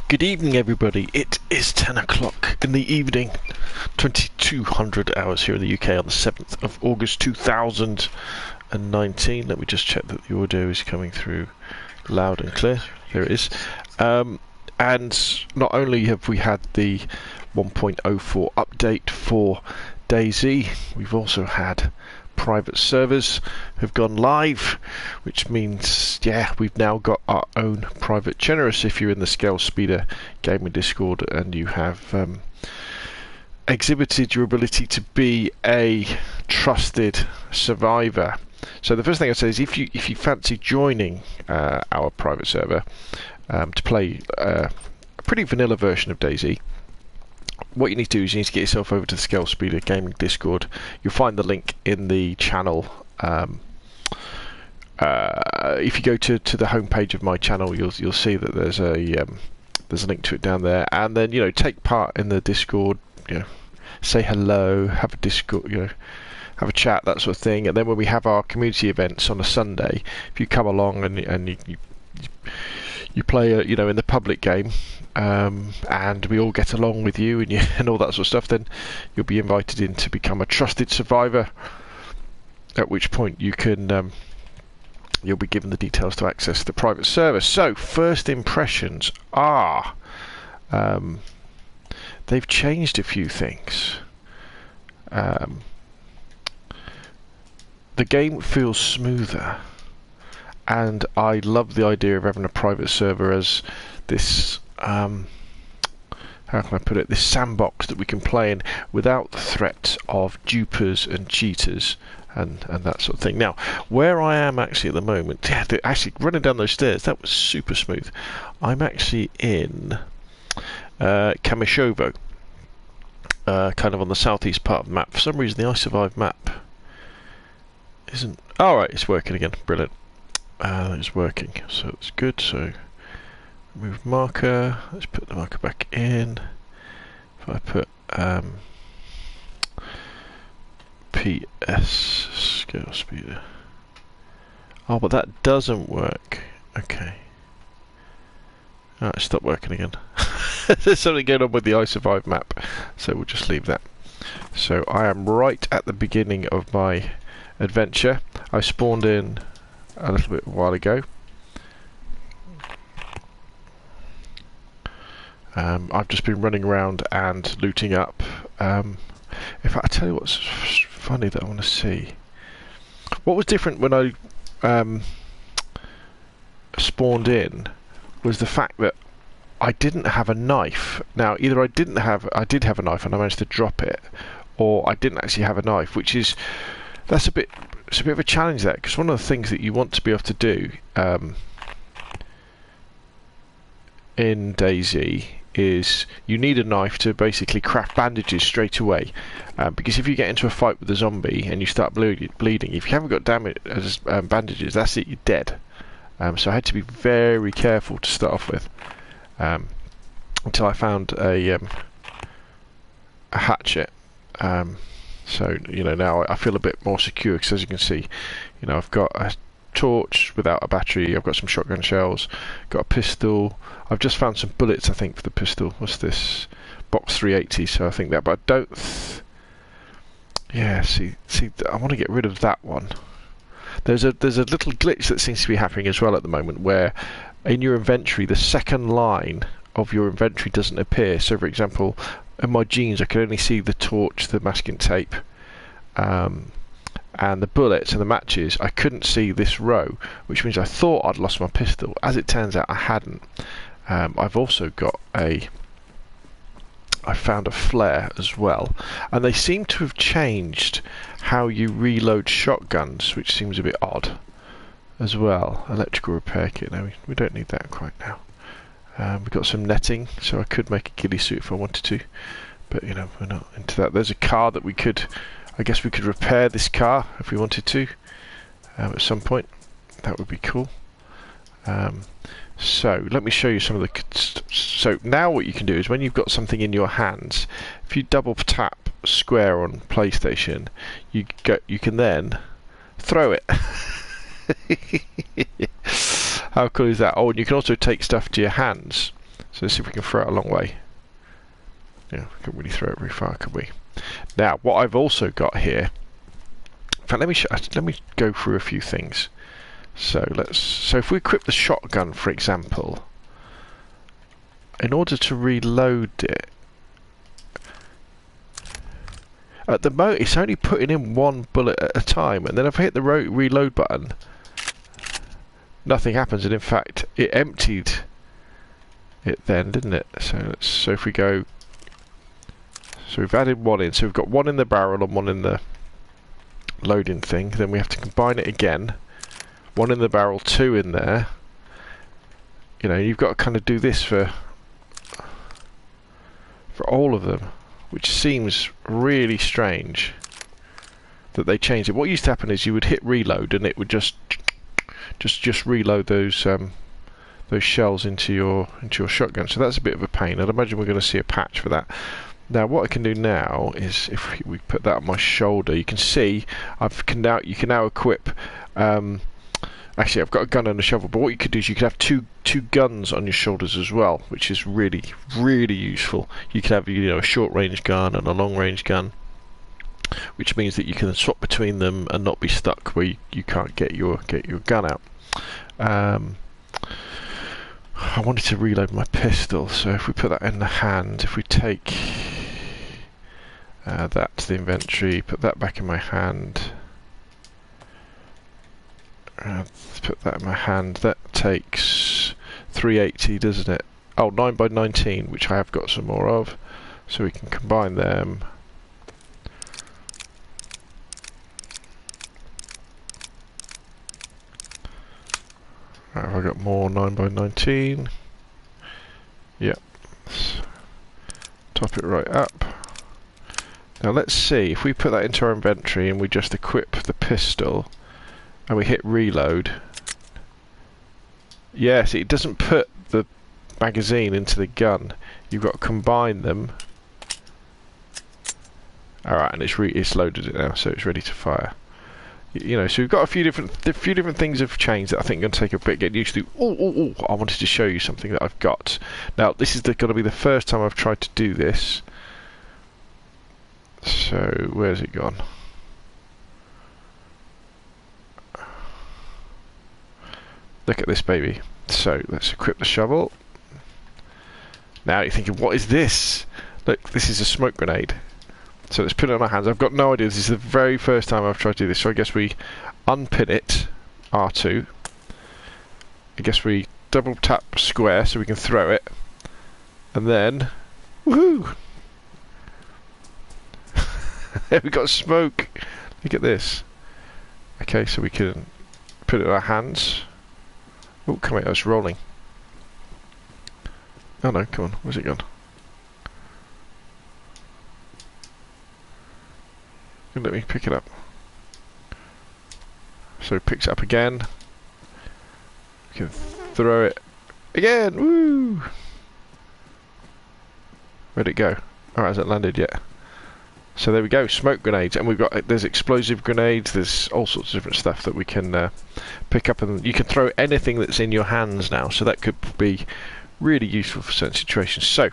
Good evening, everybody. It is 10 o'clock in the evening, 2200 hours here in the UK on the 7th of August 2019. Let me just check that the audio is coming through loud and clear. There it is. And not only have we had the 1.04 update for DayZ, we've also had private servers have gone live, which means, yeah, we've now got our own private Chernarus. If you're in the Scalespeeder gaming Discord and you have exhibited your ability to be a trusted survivor. So the first thing I say is if you fancy joining our private server to play a pretty vanilla version of DayZ, what you need to do is you need to get yourself over to the Scalespeeder gaming Discord. You'll find the link in the channel. If you go to the homepage of my channel, you'll see that there's a link to it down there. And then take part in the Discord. Say hello, have a Discord. Have a chat, that sort of thing. And then when we have our community events on a Sunday, if you come along and you play in the public game, and we all get along with you and all that sort of stuff, then you'll be invited in to become a trusted survivor, at which point you can you'll be given the details to access the private server. So first impressions are they've changed a few things. The game feels smoother, and I love the idea of having a private server as this how can I put it, this sandbox that we can play in without the threat of dupers and cheaters and that sort of thing. Now, where I am actually at the moment, actually running down those stairs, that was super smooth. I'm actually in Kamishovo, kind of on the southeast part of the map. For some reason, the I Survive map isn't... Alright, it's working again. Brilliant. It's working, so it's good. So move marker, let's put the marker back in. If I put PS Scalespeeder. Oh, but that doesn't work. Okay. Alright, stop working again. There's something going on with the I Survive map, so we'll just leave that. So I am right at the beginning of my adventure. I spawned in a little bit a while ago. I've just been running around and looting up. In fact, I tell you what's funny that I want to see. What was different when I spawned in was the fact that I didn't have a knife. Now, either I did have a knife and I managed to drop it, or I didn't actually have a knife, it's a bit of a challenge there, because one of the things that you want to be able to do in DayZ is you need a knife to basically craft bandages straight away, because if you get into a fight with a zombie and you start bleeding, if you haven't got bandages, that's it, you're dead. So I had to be very careful to start off with, until I found a hatchet. So now I feel a bit more secure, because as you can see, I've got a torch without a battery, I've got some shotgun shells, got a pistol, I've just found some bullets I think for the pistol. What's this? Box 380, so I think that, but I don't yeah, see I want to get rid of that one. There's a little glitch that seems to be happening as well at the moment, where in your inventory the second line of your inventory doesn't appear. So for example, in my jeans I could only see the torch, the masking tape, and the bullets and the matches. I couldn't see this row, which means I thought I'd lost my pistol. As it turns out, I hadn't. I've also got I found a flare as well, and they seem to have changed how you reload shotguns, which seems a bit odd as well. Electrical repair kit. No, we don't need that quite now. We've got some netting, so I could make a ghillie suit if I wanted to, but we're not into that. There's a car that I guess we could repair this car if we wanted to at some point. That would be cool. So let me show you some of the... So now what you can do is when you've got something in your hands, if you double tap square on PlayStation, you can then throw it. How cool is that? Oh, and you can also take stuff to your hands. So let's see if we can throw it a long way. Yeah, we can't really throw it very far, can we? Now, what I've also got here. In fact, let me go through a few things. So if we equip the shotgun, for example, in order to reload it, at the moment it's only putting in one bullet at a time, and then if I hit the reload button, nothing happens, and in fact it emptied it then, didn't it? So if we go, so we've added one in, so we've got one in the barrel and one in the loading thing, then we have to combine it again, one in the barrel, two in there. You know, you've got to kind of do this for all of them, which seems really strange that they changed it. What used to happen is you would hit reload and it would just reload those shells into your shotgun. So that's a bit of a pain. I'd imagine we're going to see a patch for that. Now what I can do now is, if we put that on my shoulder, you can see you can now equip. Actually, I've got a gun and a shovel, but what you could do is you could have two guns on your shoulders as well, which is really, really useful. You could have, you know, a short range gun and a long range gun, which means that you can swap between them and not be stuck where you can't get your gun out. I wanted to reload my pistol, so if we put that in the hand, if we take that to the inventory, put that back in my hand. Let's put that in my hand. That takes 380, doesn't it? Oh, 9x19, which I have got some more of, so we can combine them. Right, have I got more 9x19? Yep. Let's top it right up. Now let's see, if we put that into our inventory and we just equip the pistol, and we hit reload. Yes, it doesn't put the magazine into the gun. You've got to combine them. Alright, and it's loaded it now, so it's ready to fire. You know, so we've got a few different things have changed that I think are going to take a bit getting used to. Oh! I wanted to show you something that I've got. Now, this is going to be the first time I've tried to do this. So, where's it gone? Look at this baby. So let's equip the shovel. Now you're thinking, what is this? Look, this is a smoke grenade. So let's put it on our hands. I've got no idea. This is the very first time I've tried to do this. So I guess we unpin it, R2. I guess we double tap square so we can throw it. And then, woohoo! We got smoke. Look at this. Okay, so we can put it in our hands. Oh, come on, it's rolling. Oh no, come on, where's it gone? Let me pick it up. So it picks it up again. We can throw it again, woo! Where'd it go? Oh, hasn't landed yet. So there we go, smoke grenades, and there's explosive grenades, there's all sorts of different stuff that we can pick up, and you can throw anything that's in your hands now, so that could be really useful for certain situations. So,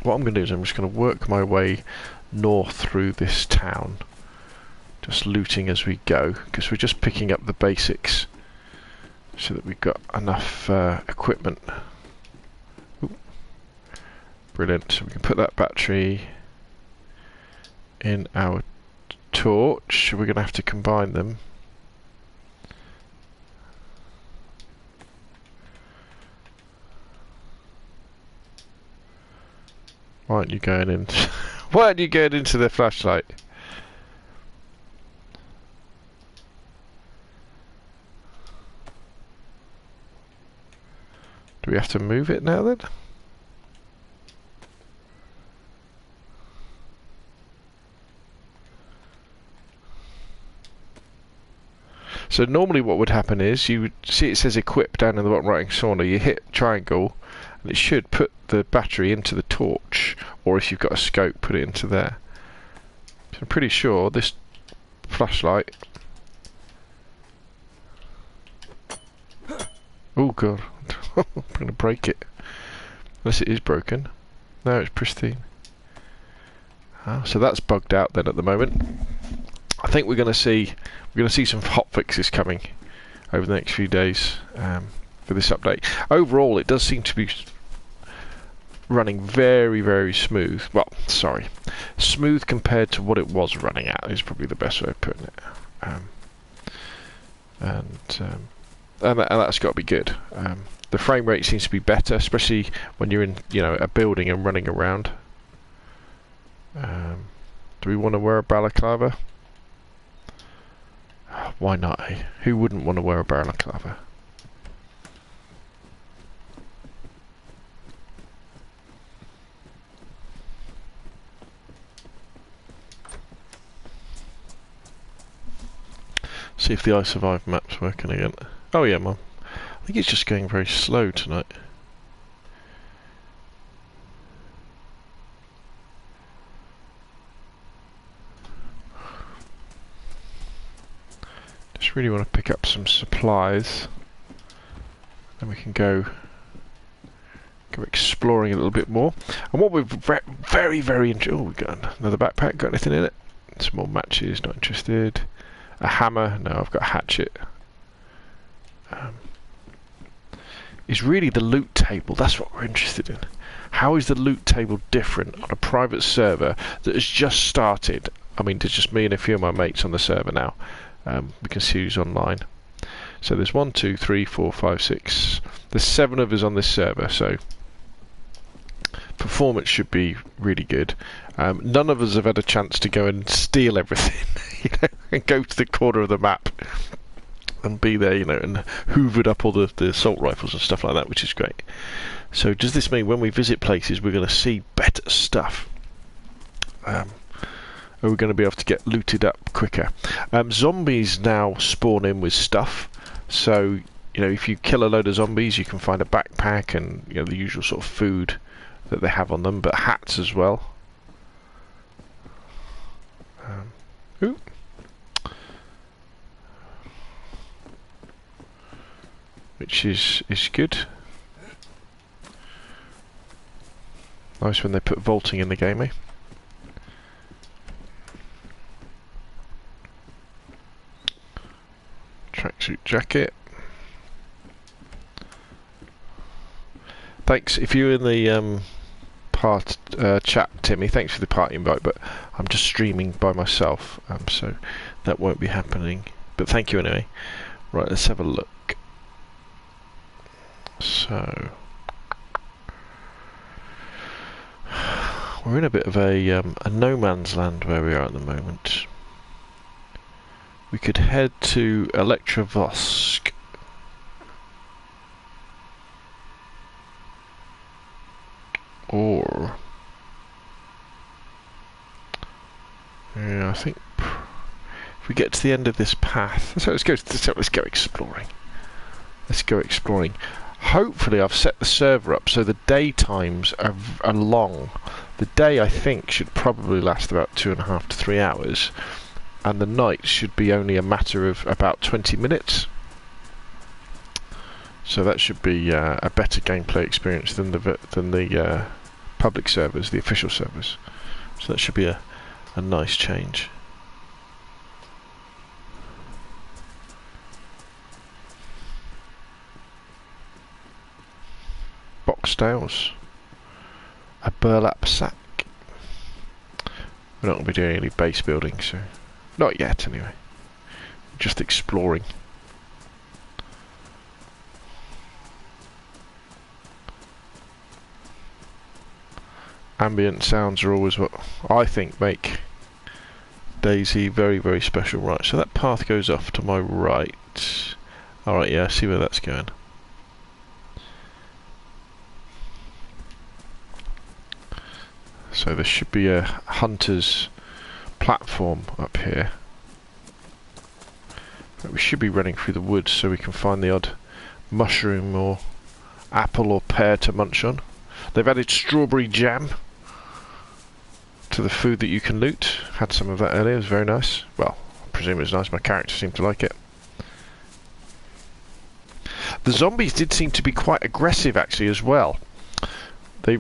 what I'm going to do is I'm just going to work my way north through this town, just looting as we go, because we're just picking up the basics, so that we've got enough equipment. Ooh. Brilliant, so we can put that battery in our torch. We're going to have to combine them. Why aren't you going in? Why aren't you going into the flashlight? Do we have to move it now then? So normally what would happen is, you would see it says equip down in the bottom right hand corner, you hit triangle and it should put the battery into the torch, or if you've got a scope, put it into there. So I'm pretty sure this flashlight... Oh god, I'm going to break it. Unless it is broken. No, it's pristine. Oh, so that's bugged out then at the moment. I think we're going to see some hot fixes coming over the next few days for this update. Overall, it does seem to be running very, very smooth. Well, sorry, smooth compared to what it was running at is probably the best way of putting it. And that's got to be good. The frame rate seems to be better, especially when you're in, a building and running around. Do we want to wear a balaclava? Why not? Eh? Who wouldn't want to wear a balaclava? See if the I Survive map's working again. Oh yeah, Mum. I think it's just going very slow tonight. Just really want to pick up some supplies. Then we can go exploring a little bit more. And what we're very, very interested... Oh, we've got another backpack. Got anything in it? Some more matches, not interested. A hammer, no, I've got a hatchet. Is really the loot table, that's what we're interested in. How is the loot table different on a private server that has just started? I mean, there's just me and a few of my mates on the server now. We can see who's online. So there's 1, 2, 3, 4, 5, 6. There's 7 of us on this server, so performance should be really good. None of us have had a chance to go and steal everything, and go to the corner of the map and be there, and hoovered up all the assault rifles and stuff like that, which is great. So does this mean when we visit places we're going to see better stuff? Are we going to be able to get looted up quicker? Zombies now spawn in with stuff, so if you kill a load of zombies you can find a backpack and the usual sort of food that they have on them, but hats as well. Ooh. Which is good. Nice when they put vaulting in the game, eh? Tracksuit jacket. Thanks if you're in the chat, Timmy. Thanks for the party invite, but I'm just streaming by myself, so that won't be happening. But thank you anyway. Right, let's have a look. So we're in a bit of a no man's land where we are at the moment. We could head to Elektrovosk. Or yeah, I think if we get to the end of this path, so let's go exploring. Let's go exploring. Hopefully I've set the server up so the day times are long. The day I think should probably last about 2.5 to 3 hours, and the night should be only a matter of about 20 minutes. So that should be a better gameplay experience than the public servers, the official servers. So that should be a nice change. Boxtails. A burlap sack. We're not going to be doing any base building, so not yet anyway. Just exploring. Ambient sounds are always what I think make DayZ very, very special. Right, so that path goes off to my right. Alright, yeah, I see where that's going. So there should be a hunter's platform up here. But we should be running through the woods so we can find the odd mushroom or apple or pear to munch on. They've added strawberry jam to the food that you can loot. Had some of that earlier, it was very nice. Well, I presume it was nice, my character seemed to like it. The zombies did seem to be quite aggressive actually as well. they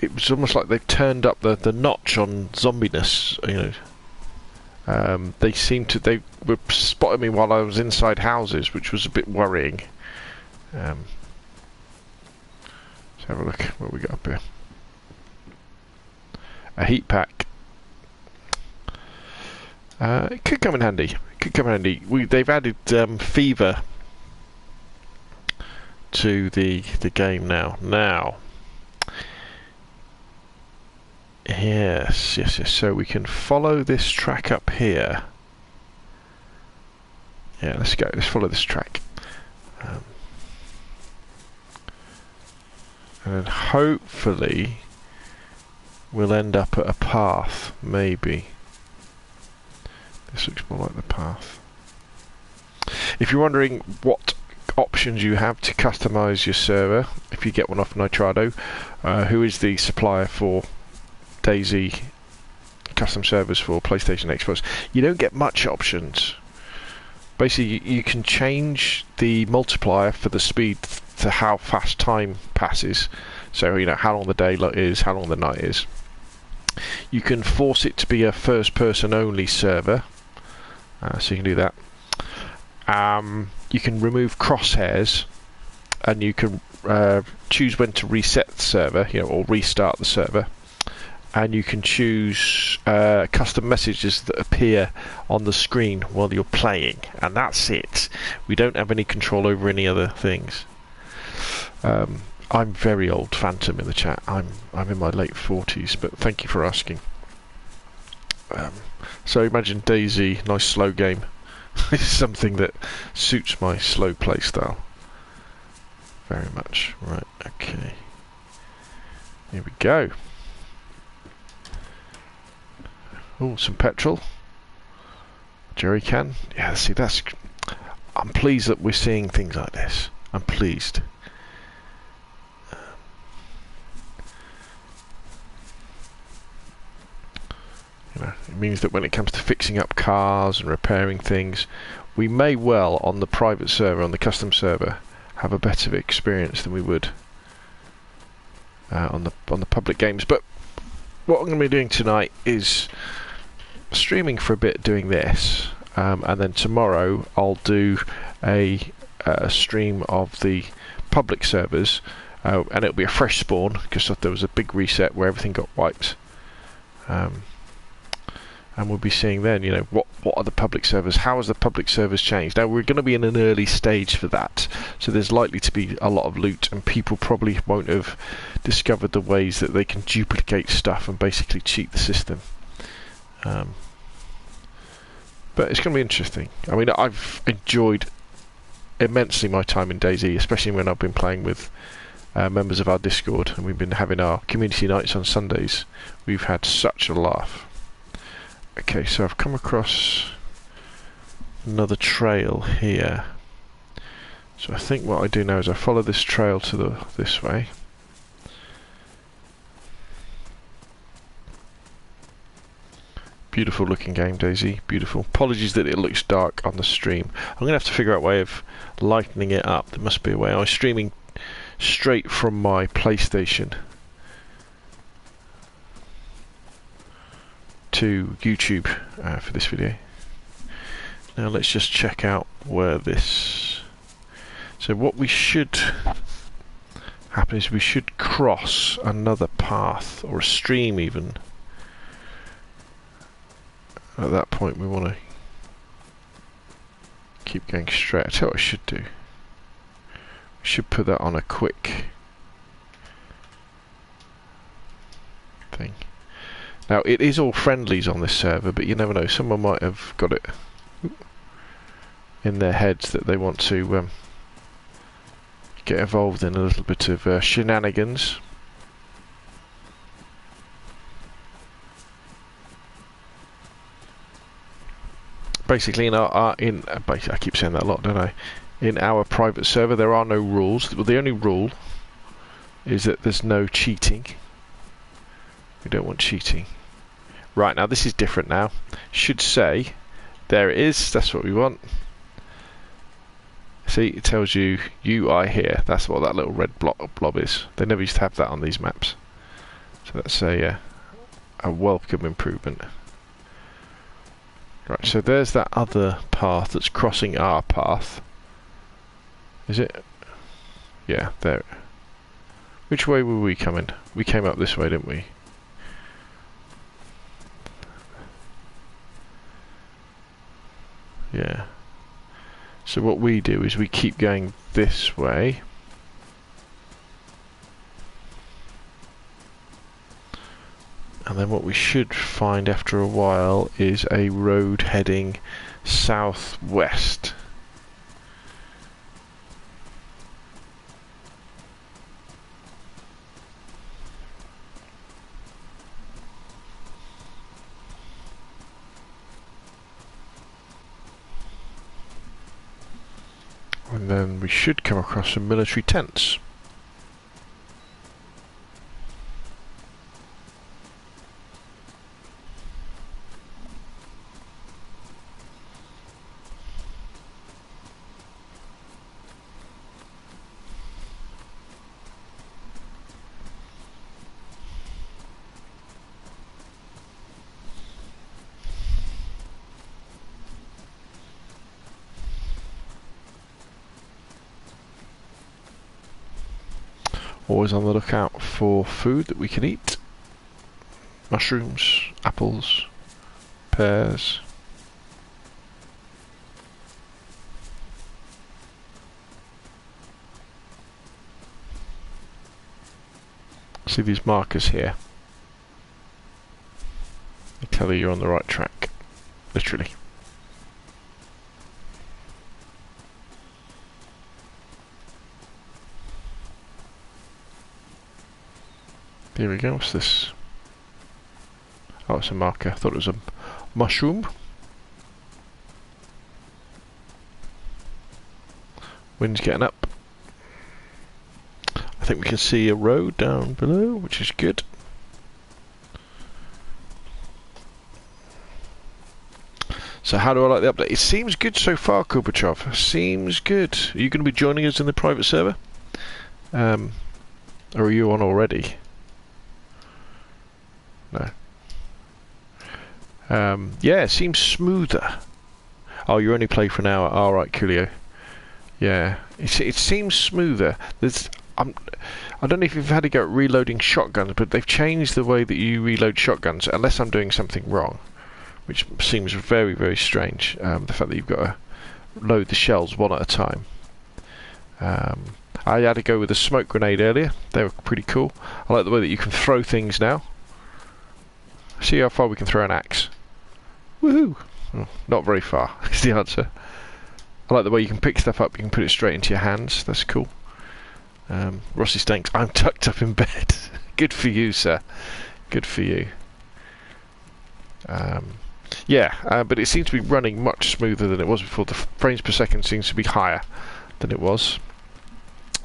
it was almost like they've turned up the notch on zombiness. You know, they were spotting me while I was inside houses, which was a bit worrying. Let's have a look what we got up here. A heat pack. It could come in handy. They've added fever to the game now. Yes. So we can follow this track up here. Yeah, let's go. Let's follow this track. And hopefully we'll end up at a path, maybe. This looks more like the path. If you're wondering what options you have to customize your server, if you get one off Nitrado, who is the supplier for DayZ custom servers for PlayStation Xbox, you don't get much options. Basically, you can change the multiplier for the speed to how fast time passes. So, you know, how long the day is, how long the night is. You can force it to be a first-person only server, so you can do that. You can remove crosshairs, and you can choose when to reset the server, you know, or restart the server. And you can choose custom messages that appear on the screen while you're playing, and that's it. We don't have any control over any other things. I'm very old, Phantom in the chat. I'm in my late 40s, but thank you for asking. So imagine DayZ, nice slow game. It's something that suits my slow play style very much. Right, okay. Here we go. Oh, some petrol. Jerry can. Yeah, see, I'm pleased that we're seeing things like this. I'm pleased. You know, it means that when it comes to fixing up cars and repairing things, we may well, on the private server, on the custom server, have a better experience than we would on the public games. But what I'm going to be doing tonight is streaming for a bit, doing this, and then tomorrow I'll do a stream of the public servers, and it'll be a fresh spawn because there was a big reset where everything got wiped. And we'll be seeing then, you know, what are the public servers, how has the public servers changed. Now we're going to be in an early stage for that, so there's likely to be a lot of loot, and people probably won't have discovered the ways that they can duplicate stuff and basically cheat the system. But it's going to be interesting. I mean, I've enjoyed immensely my time in DayZ, especially when I've been playing with members of our Discord, and we've been having our community nights on Sundays. We've had such a laugh. Okay, so I've come across another trail here. So I think what I do now is I follow this trail to this way. Beautiful looking game, DayZ. Beautiful. Apologies that it looks dark on the stream. I'm going to have to figure out a way of lightening it up. There must be a way. I was streaming straight from my PlayStation to YouTube for this video. Now let's just check out where this... So what we should happen is we should cross another path, or a stream even. At that point we want to keep going straight. I tell you what I should do. We should put that on a quick thing. Now, it is all friendlies on this server, but you never know. Someone might have got it in their heads that they want to get involved in a little bit of shenanigans. Basically, I keep saying that a lot, don't I? In our private server, there are no rules. Well, the only rule is that there's no cheating. We don't want cheating. Right, now this is different now. Should say, there it is, that's what we want. See, it tells you UI here. That's what that little red blob is. They never used to have that on these maps. So that's a welcome improvement. Right, so there's that other path that's crossing our path. Is it? Yeah, there. Which way were we coming? We came up this way, didn't we? Yeah. So what we do is we keep going this way. And then what we should find after a while is a road heading southwest. And then we should come across some military tents. Always on the lookout for food that we can eat. Mushrooms, apples, pears. See these markers here? They tell you you're on the right track, literally. Here we go, what's this? Oh, it's a marker. I thought it was a mushroom. Wind's getting up. I think we can see a road down below, which is good. So how do I like the update? It seems good so far, Kubachev. Seems good. Are you going to be joining us in the private server? Or are you on already? No. Yeah, it seems smoother. Oh, you only play for an hour. All right, Coolio. Yeah, it seems smoother. I don't know if you've had to go at reloading shotguns, but they've changed the way that you reload shotguns, unless I'm doing something wrong, which seems very, very strange. The fact that you've got to load the shells one at a time. I had to go with a smoke grenade earlier. They were pretty cool. I like the way that you can throw things now. See how far we can throw an axe. Woohoo! Oh, not very far is the answer. I like the way you can pick stuff up, you can put it straight into your hands. That's cool. Rossi Stanks, I'm tucked up in bed. Good for you, sir. Good for you. Yeah, but it seems to be running much smoother than it was before. The frames per second seems to be higher than it was.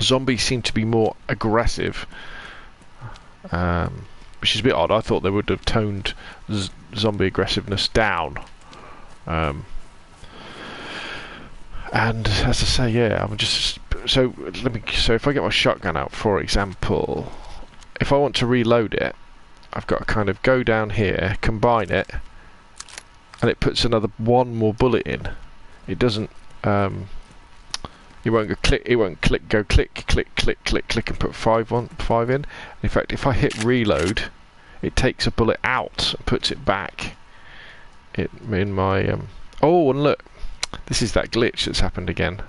Zombies seem to be more aggressive. Which is a bit odd. I thought they would have toned zombie aggressiveness down. And as I say, yeah, I'm just so if I get my shotgun out, for example, if I want to reload it, I've got to kind of go down here, combine it, and it puts another one more bullet in. It doesn't. It won't go click. It won't click. Go click, click, click, click, click, and put five in. In fact, if I hit reload, it takes a bullet out and puts it back. In my oh, and look, this is that glitch that's happened again.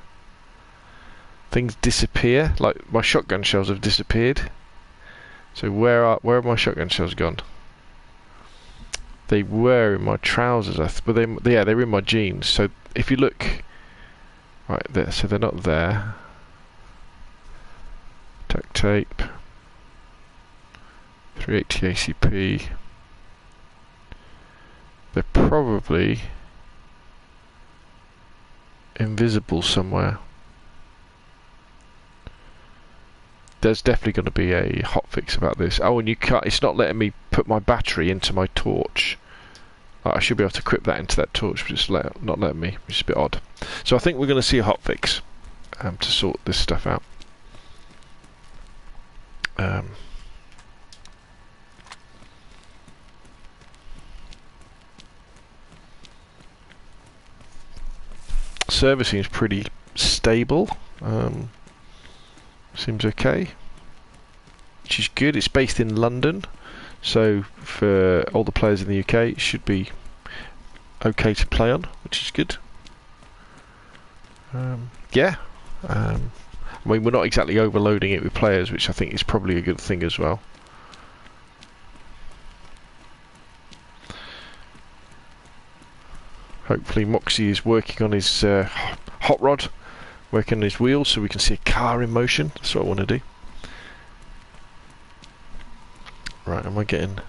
Things disappear, like my shotgun shells have disappeared. So where have my shotgun shells gone? They were in my trousers, but they're in my jeans. So if you look. Right there, so they're not there. Duct tape. 380 ACP. They're probably invisible somewhere. There's definitely going to be a hotfix about this. Oh, and you can't. It's not letting me put my battery into my torch. I should be able to equip that into that torch, but it's not letting me, which is a bit odd. So I think we're going to see a hotfix. to sort this stuff out. Server seems pretty stable. Seems okay, which is good. It's based in London, so for all the players in the UK, it should be okay to play on, which is good. Yeah, I mean, we're not exactly overloading it with players, which I think is probably a good thing as well. Hopefully Moxie is working on his hot rod, working on his wheels, so we can see a car in motion. That's what I want to do. Right, am I getting...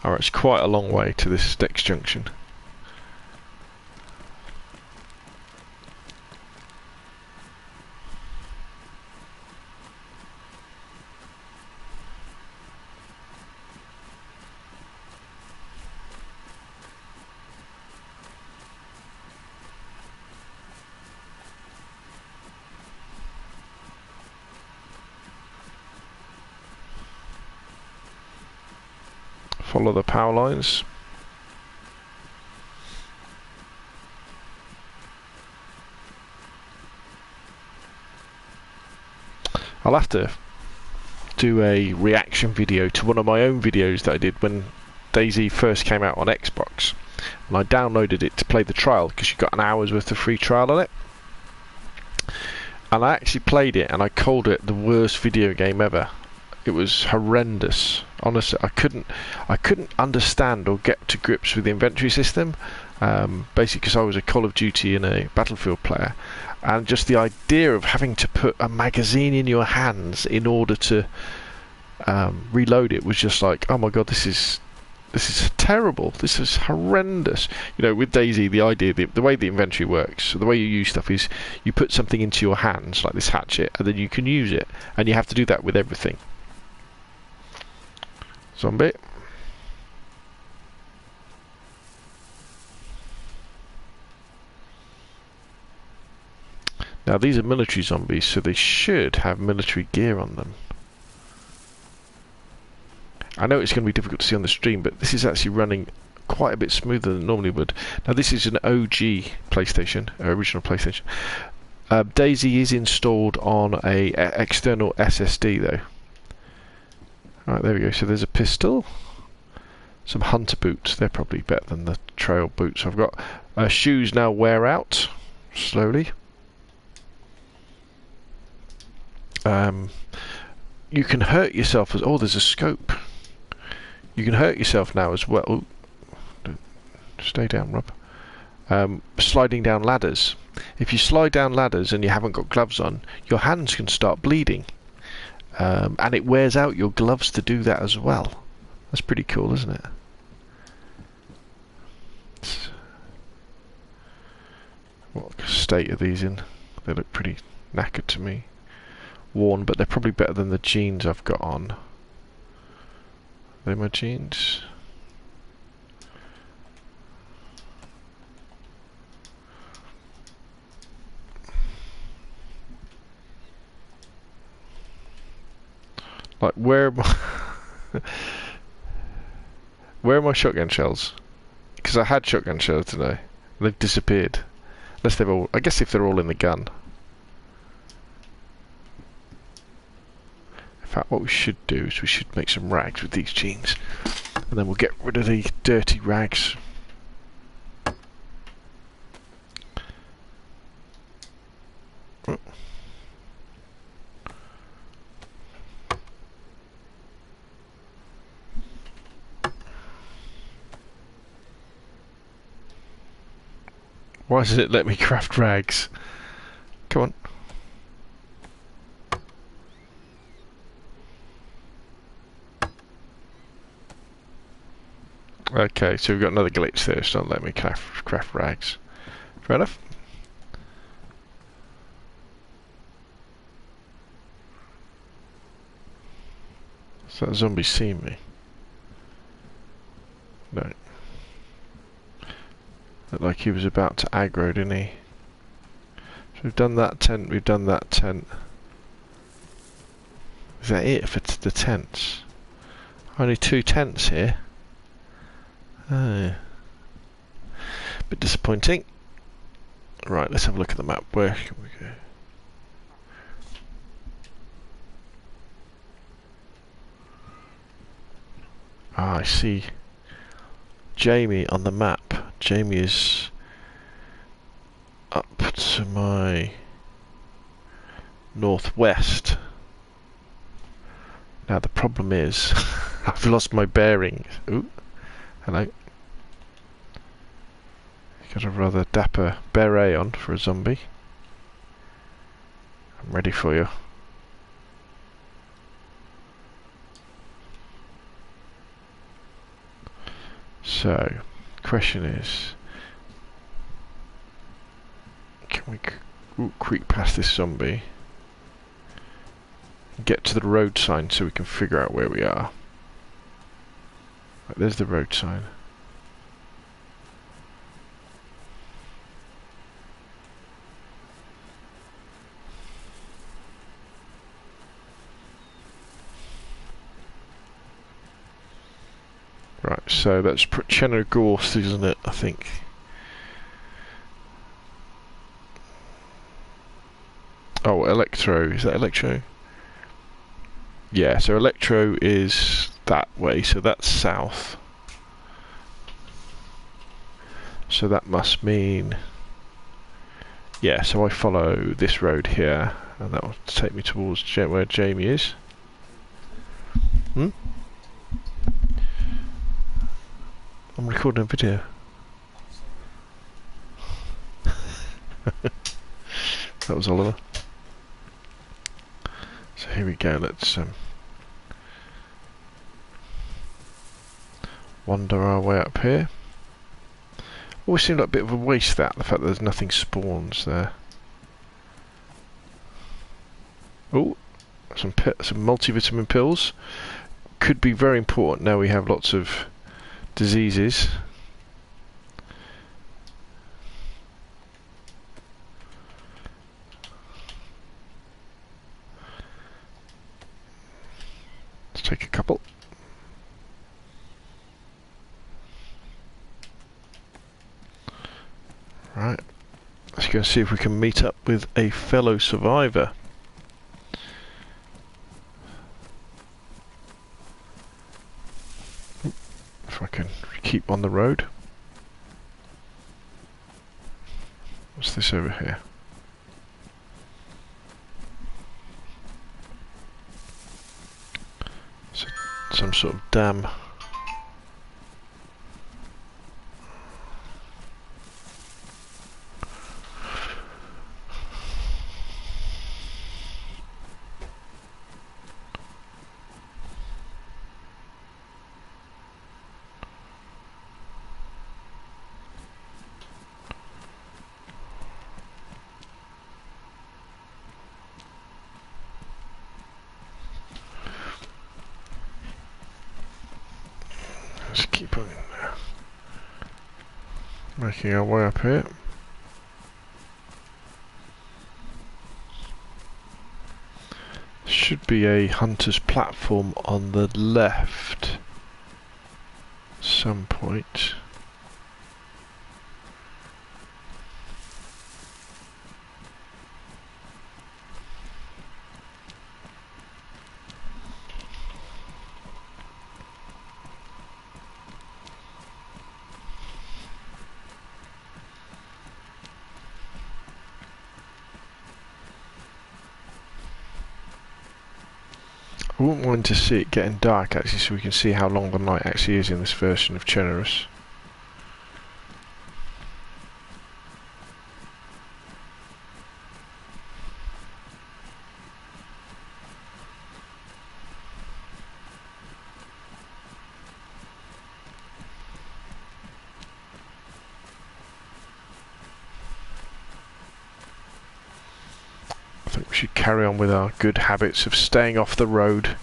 Alright, it's quite a long way to this next junction. Follow the power lines. I'll have to do a reaction video to one of my own videos that I did when DayZ first came out on Xbox, and I downloaded it to play the trial because you got an hour's worth of free trial on it. And I actually played it and I called it the worst video game ever. It was horrendous. Honestly, I couldn't understand or get to grips with the inventory system. Basically, because I was a Call of Duty and a Battlefield player, and just the idea of having to put a magazine in your hands in order to reload it was just like, oh my god, this is terrible. This is horrendous. You know, with DayZ, the idea, the way the inventory works, so the way you use stuff is you put something into your hands, like this hatchet, and then you can use it, and you have to do that with everything. Zombie. Now these are military zombies, so they should have military gear on them. I know it's going to be difficult to see on the stream, but this is actually running quite a bit smoother than it normally would. Now this is an OG PlayStation, original PlayStation. DayZ is installed on a external SSD though. Right, there we go. So there's a pistol, some hunter boots. They're probably better than the trail boots I've got. Shoes now wear out slowly. You can hurt yourself as... Oh, there's a scope. You can hurt yourself now as well. Ooh, stay down, Rob. Sliding down ladders. If you slide down ladders and you haven't got gloves on, your hands can start bleeding. And it wears out your gloves to do that as well. That's pretty cool, isn't it? What state are these in? They look pretty knackered to me. Worn, but they're probably better than the jeans I've got on. Are they my jeans? Like, where are my shotgun shells? Because I had shotgun shells today. They've disappeared. Unless they've all... I guess if they're all in the gun. In fact, what we should do is we should make some rags with these jeans. And then we'll get rid of the dirty rags. Why does it let me craft rags? Come on. Okay, so we've got another glitch there. It's not letting me craft rags. Fair enough. So that zombie seen me? No. Looked like he was about to aggro, didn't he? So we've done that tent, we've done that tent. Is that it for the tents? Only 2 tents here. Oh. Bit disappointing. Right, let's have a look at the map. Where can we go? Ah, I see Jamie on the map. Jamie is up to my northwest. Now the problem is I've lost my bearings. Ooh, hello. Got a rather dapper beret on for a zombie. I'm ready for you. So, question is, can we creep past this zombie? Get to the road sign so we can figure out where we are. Right, there's the road sign. Right, so that's Chernarus, isn't it? I think. Oh, Electro. Is that Electro? Yeah, so Electro is that way, so that's south. So that must mean... Yeah, so I follow this road here, and that will take me towards where Jamie is. Hmm? I'm recording a video. That was Oliver. So here we go, let's wander our way up here. Always seemed like a bit of a waste, that, the fact that there's nothing spawns there. Oh, some multivitamin pills. Could be very important now we have lots of diseases. Let's take a couple. Right, let's go and see if we can meet up with a fellow survivor. If I can keep on the road. What's this over here? Some sort of dam. Let's keep on making our way up here. Should be a hunter's platform on the left some point. I wouldn't want to see it getting dark actually, so we can see how long the night actually is in this version of Chernarus. I think we should carry on with our good habits of staying off the road,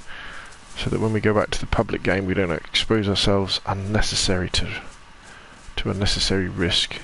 so that when we go back to the public game we don't expose ourselves to unnecessary risk.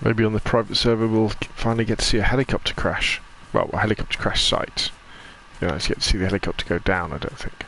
Maybe on the private server we'll finally get to see a helicopter crash. Well, a helicopter crash site. You don't actually get to see the helicopter go down, I don't think.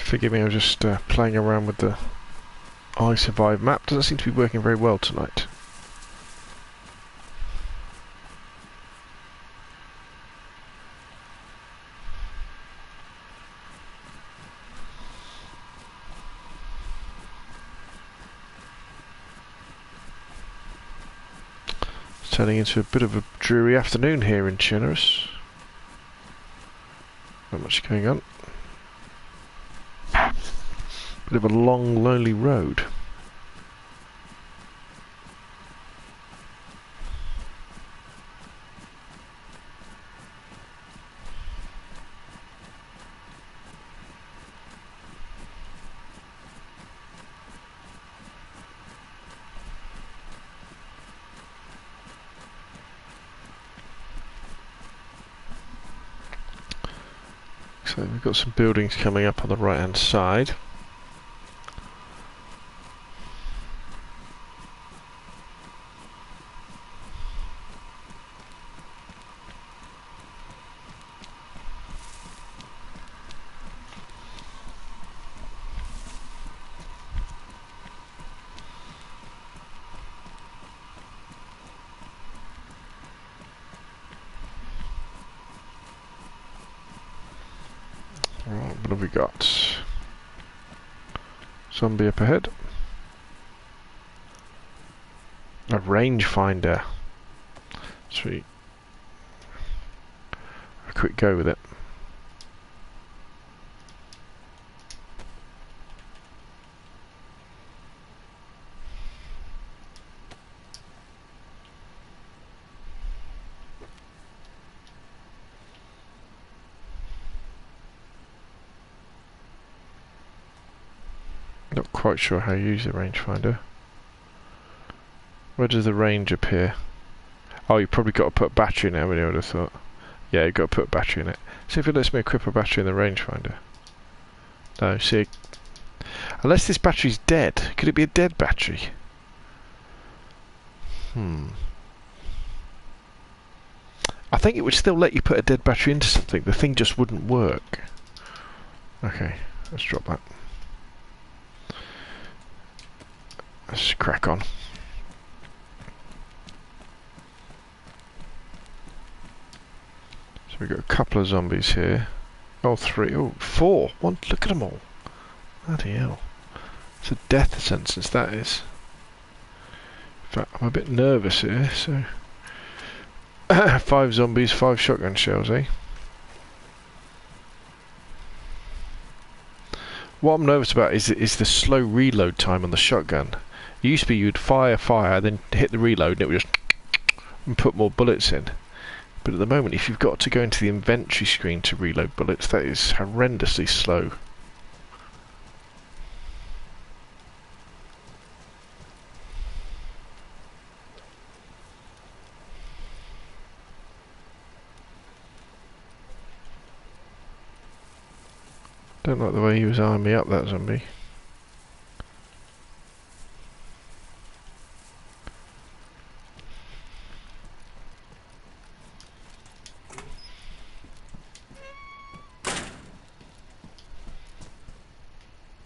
Forgive me, I was just playing around with the I Survive map. Doesn't seem to be working very well tonight. It's turning into a bit of a dreary afternoon here in Chernarus. Not much going on. Bit of a long, lonely road. So we've got some buildings coming up on the right hand side. Right, what have we got? Zombie up ahead. A rangefinder. Sweet. A quick go with it. Not quite sure how you use the rangefinder. Where does the range appear? Oh, you've probably got to put a battery in it, haven't you? I would have thought. Yeah, you've got to put a battery in it. See if it lets me equip a battery in the rangefinder. No, see. Unless this battery's dead. Could it be a dead battery? I think it would still let you put a dead battery into something. The thing just wouldn't work. Okay, let's drop that. Let's crack on. So we've got a couple of zombies here. Oh, three. Oh, four. One. Look at them all. Bloody hell. It's a death sentence, that is. In fact, I'm a bit nervous here, so... 5 zombies, 5 shotgun shells, eh? What I'm nervous about is the slow reload time on the shotgun. It used to be you'd fire, then hit the reload and it would just and put more bullets in. But at the moment, if you've got to go into the inventory screen to reload bullets, that is horrendously slow. Don't like the way he was eyeing me up, that zombie.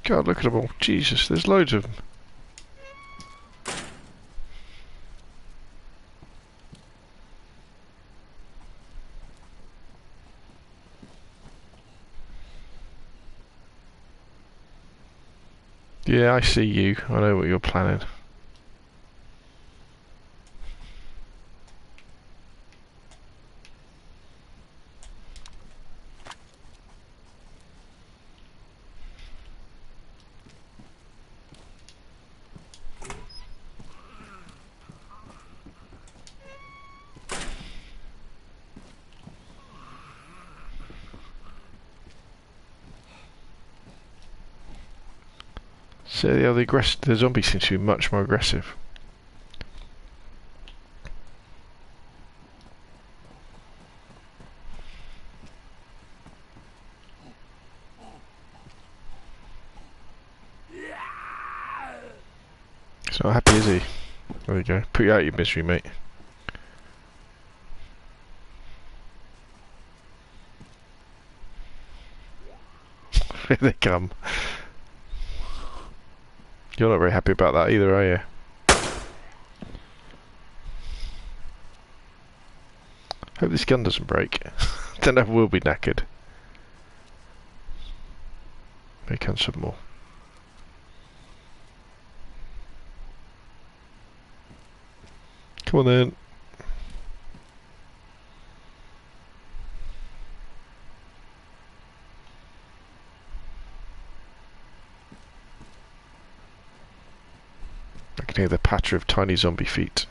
God, look at them all. Jesus, there's loads of them. Yeah, I see you. I know what you're planning. So yeah, the zombies seem to be much more aggressive. He's not happy, is he? There we go. Put you out of your misery, mate. Here they come. You're not very happy about that either, are you? Hope this gun doesn't break. Don't know if we'll be knackered. Here comes some more. Come on then. I can hear the patter of tiny zombie feet.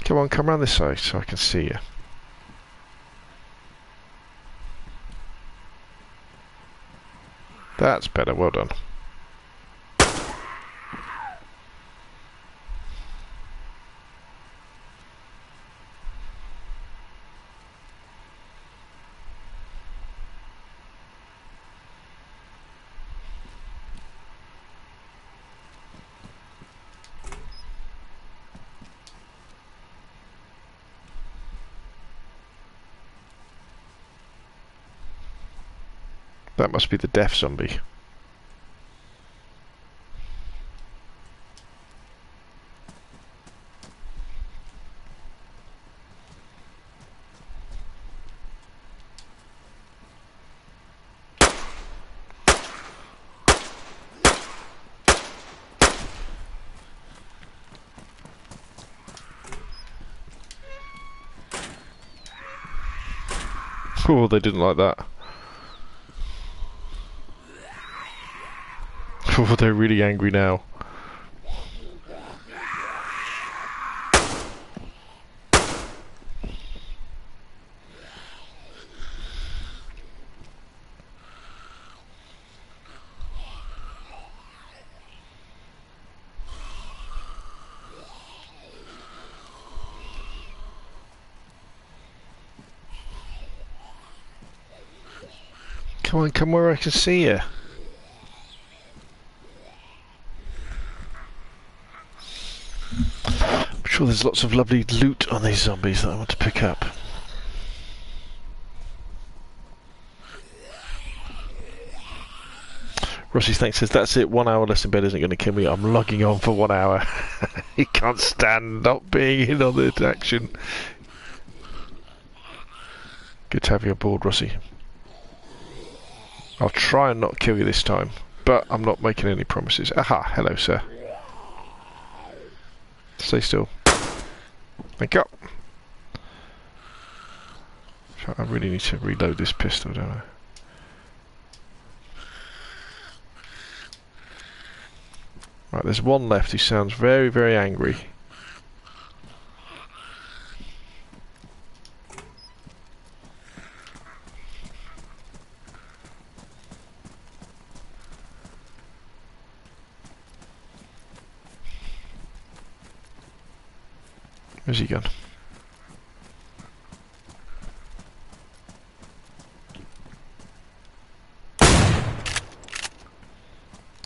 Come on, come around this side so I can see you. That's better, well done. That must be the death zombie. Oh, they didn't like that. Oh, they're really angry now. Come on, come where I can see you. I'm sure there's lots of lovely loot on these zombies that I want to pick up. Rossi Thanks says, that's it, 1 hour less in bed isn't going to kill me. I'm logging on for 1 hour. He can't stand not being in on the action. Good to have you aboard, Rossi. I'll try and not kill you this time, but I'm not making any promises. Aha, hello sir. Stay still. Wake up. I really need to reload this pistol, don't I? Right, there's one left who sounds very, very angry. Where's he gone?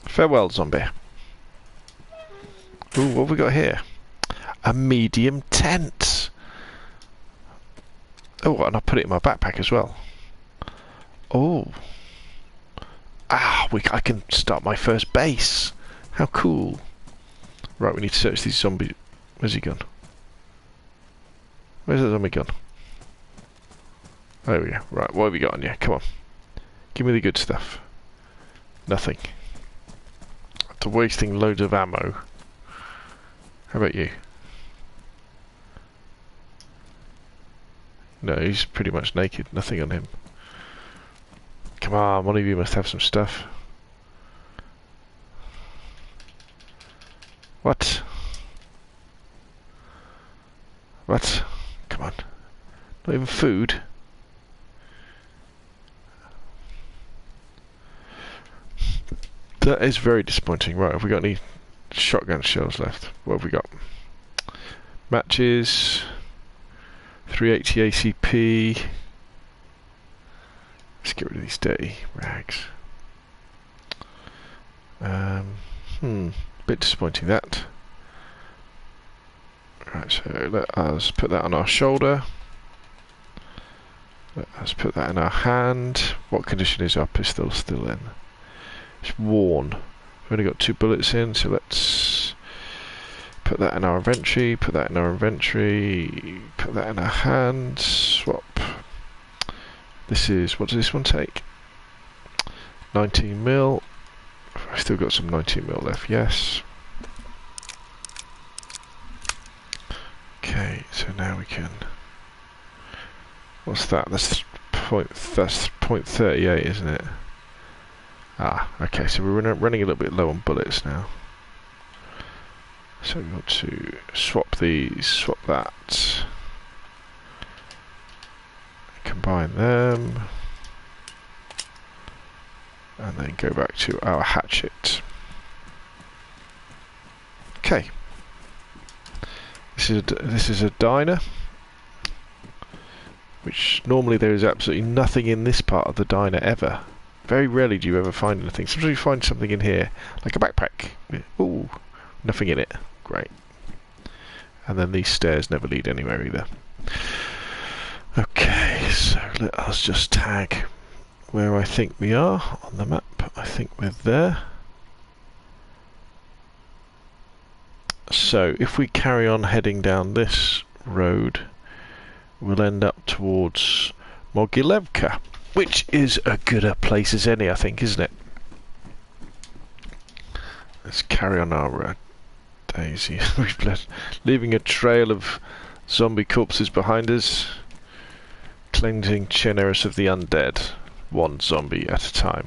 Farewell, zombie. Ooh, what have we got here? A medium tent. Oh, and I put it in my backpack as well. Oh. Ah, I can start my first base. How cool. Right, we need to search these zombies. Where's he gone? Where's the zombie gone? There we go. Right, what have we got on you? Come on. Give me the good stuff. Nothing. After wasting loads of ammo. How about you? No, he's pretty much naked. Nothing on him. Come on, one of you must have some stuff. What? What? Come on. Not even food. That is very disappointing. Right, have we got any shotgun shells left? What have we got? Matches. 380 ACP. Let's get rid of these dirty rags. Bit disappointing that. Right, so let us put that on our shoulder. Let us put that in our hand. What condition is our pistol still in? It's worn. We've only got 2 bullets in, so let's put that in our inventory, put that in our inventory, put that in our hand, swap. This is, what does this one take? 19mm. I've still got some 19mm left, yes. Okay, so now we can... What's that? That's .38, isn't it? Ah, okay, so we're running a little bit low on bullets now. So we want to swap these, swap that. Combine them. And then go back to our hatchet. Okay. This is a diner. Which normally there is absolutely nothing in this part of the diner ever. Very rarely do you ever find anything. Sometimes you find something in here, like a backpack. Ooh, nothing in it. Great. And then these stairs never lead anywhere either. Okay, so let us just tag where I think we are on the map. I think we're there. So if we carry on heading down this road, we'll end up towards Mogilevka, which is a gooder place as any, I think, isn't it? Let's carry on our DayZ. We've leaving a trail of zombie corpses behind us, cleansing Chernarus of the undead, one zombie at a time.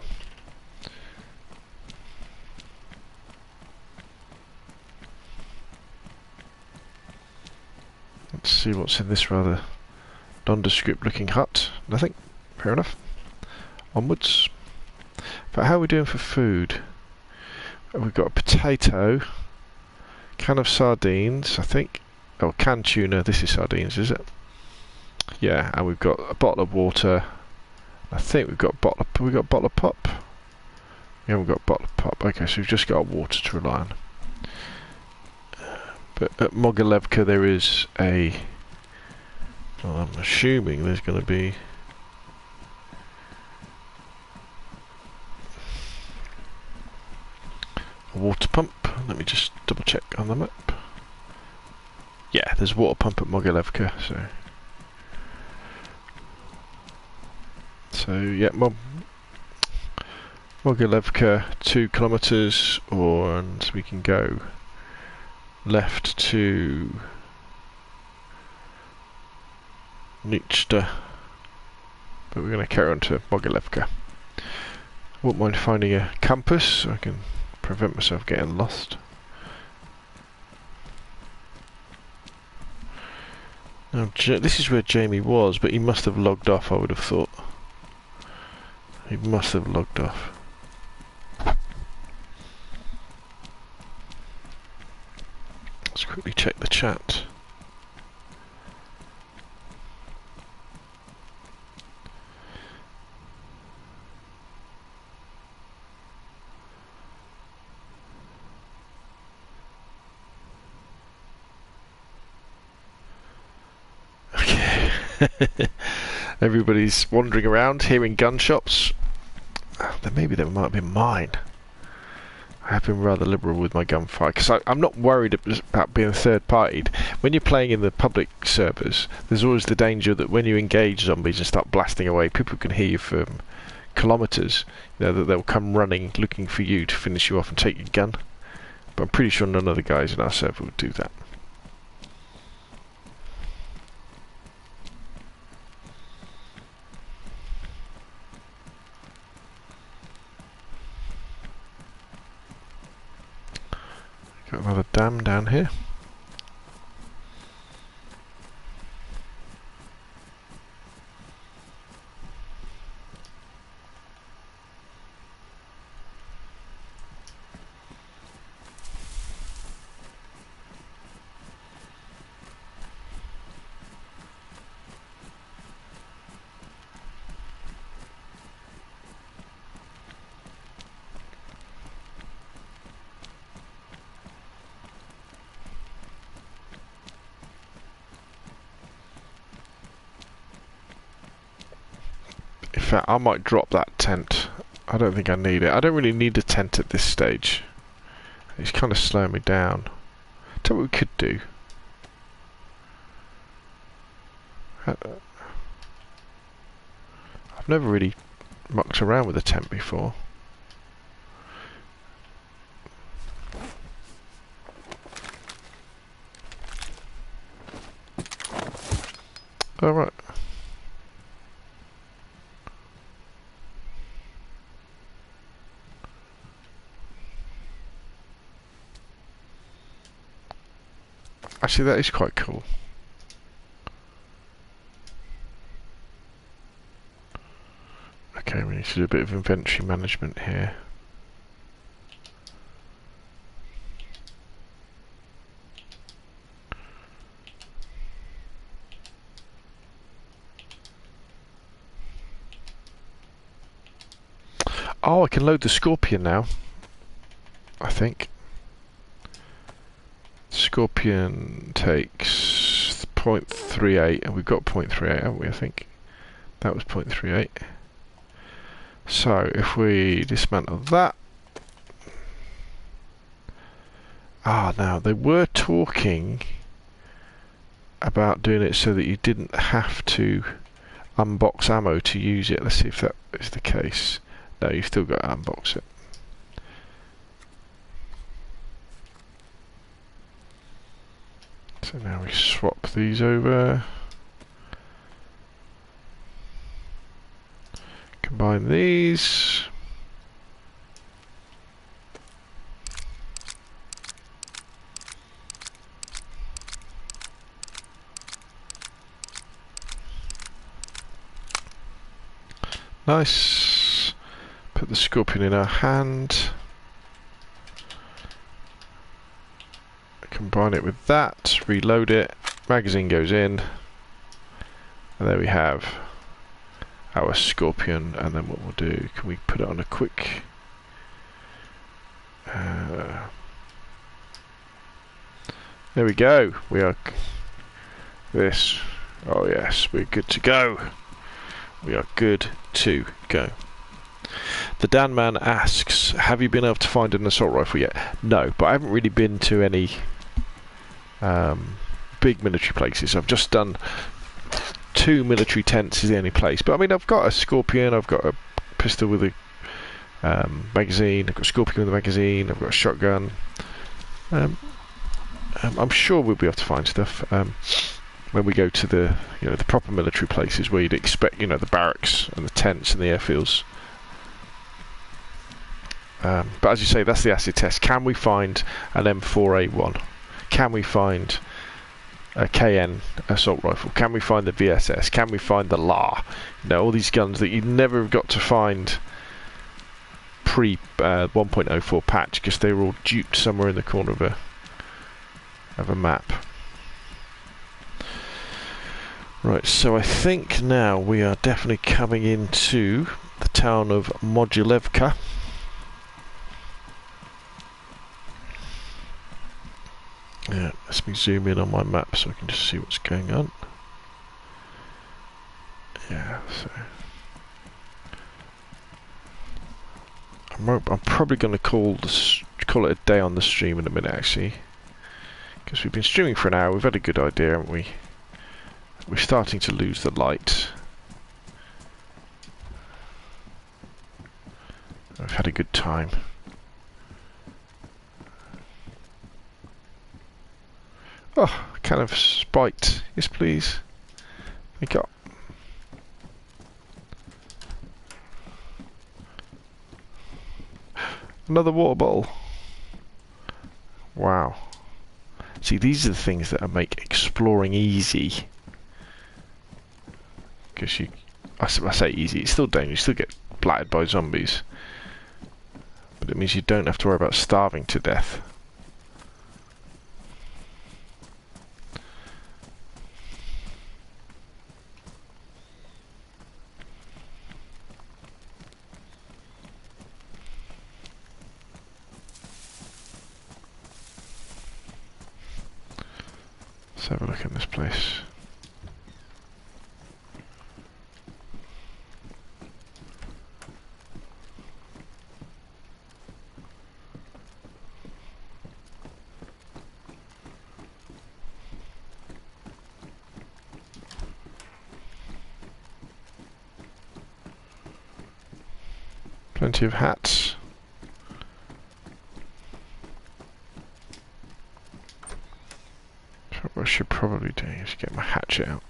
Let's see what's in this rather nondescript looking hut. Nothing. Fair enough. Onwards. But how are we doing for food? We've got a potato, can of sardines, I think. Oh, canned tuna. This is sardines, is it? Yeah, and we've got a bottle of water. I think we've got a bottle of... We got a bottle of pop? We haven't got a bottle of pop. Okay, so we've just got water to rely on. But at Mogilevka there is a... Well, I'm assuming there's going to be... a water pump. Let me just double check on the map. Yeah, there's a water pump at Mogilevka, so yeah, Mogilevka 2 kilometers, and we can go left to Nichta, but we're going to carry on to Mogilevka. Wouldn't mind finding a campus so I can prevent myself getting lost. Now, this is where Jamie was, but he must have logged off, I would have thought. He must have logged off. Let's quickly check the chat. Everybody's wandering around, hearing gunshots. Maybe they might have been mine. I have been rather liberal with my gunfire because I'm not worried about being third-partied. When you're playing in the public servers, there's always the danger that when you engage zombies and start blasting away, people can hear you from kilometres. You know, that they'll come running, looking for you to finish you off and take your gun. But I'm pretty sure none of the guys in our server would do that. Got another dam down here. fact, I might drop that tent. I don't think I need it. I don't really need a tent at this stage. It's kind of slowing me down. Tell what we could do. I've never really mucked around with a tent before. Alright. Actually, that is quite cool. Okay, we need to do a bit of inventory management here. Oh, I can load the Scorpion now, I think. Scorpion takes 0.38, and we've got 0.38, haven't we, I think? That was 0.38. So, if we dismantle that... Ah, now, they were talking about doing it so that you didn't have to unbox ammo to use it. Let's see if that is the case. No, you've still got to unbox it. So now we swap these over. Combine these. Nice. Put the Scorpion in our hand. Combine it with that. Reload it. Magazine goes in. And there we have our Scorpion. And then what we'll do, can we put it on a quick... there we go. We are... this. Oh yes, we're good to go. We are good to go. The Dan Man asks, have you been able to find an assault rifle yet? No, but I haven't really been to any big military places. I've just done 2 military tents is the only place. But I mean, I've got a Scorpion, I've got a pistol with a magazine, I've got a Scorpion with a magazine, I've got a shotgun. I'm sure we'll be able to find stuff when we go to the the proper military places where you'd expect the barracks and the tents and the airfields. But as you say, that's the acid test. Can we find an M4A1? Can we find a KN assault rifle? Can we find the VSS? Can we find the LAR? All these guns that you never got to find pre 1.04 patch because they were all duped somewhere in the corner of a map. Right, so I think now we are definitely coming into the town of Modulevka. Yeah, let me zoom in on my map so I can just see what's going on. Yeah, so I'm probably going to call it a day on the stream in a minute, actually, because we've been streaming for an hour. We've had a good idea, haven't we? We're starting to lose the light. I've had a good time. Oh, kind of spiked. Yes, please. Thank you. Another water bottle. Wow. See, these are the things that make exploring easy. Because I say easy, it's still dangerous. You still get blattered by zombies. But it means you don't have to worry about starving to death. Let's have a look at this place. Plenty of hats. What I should probably do is get my hatchet out.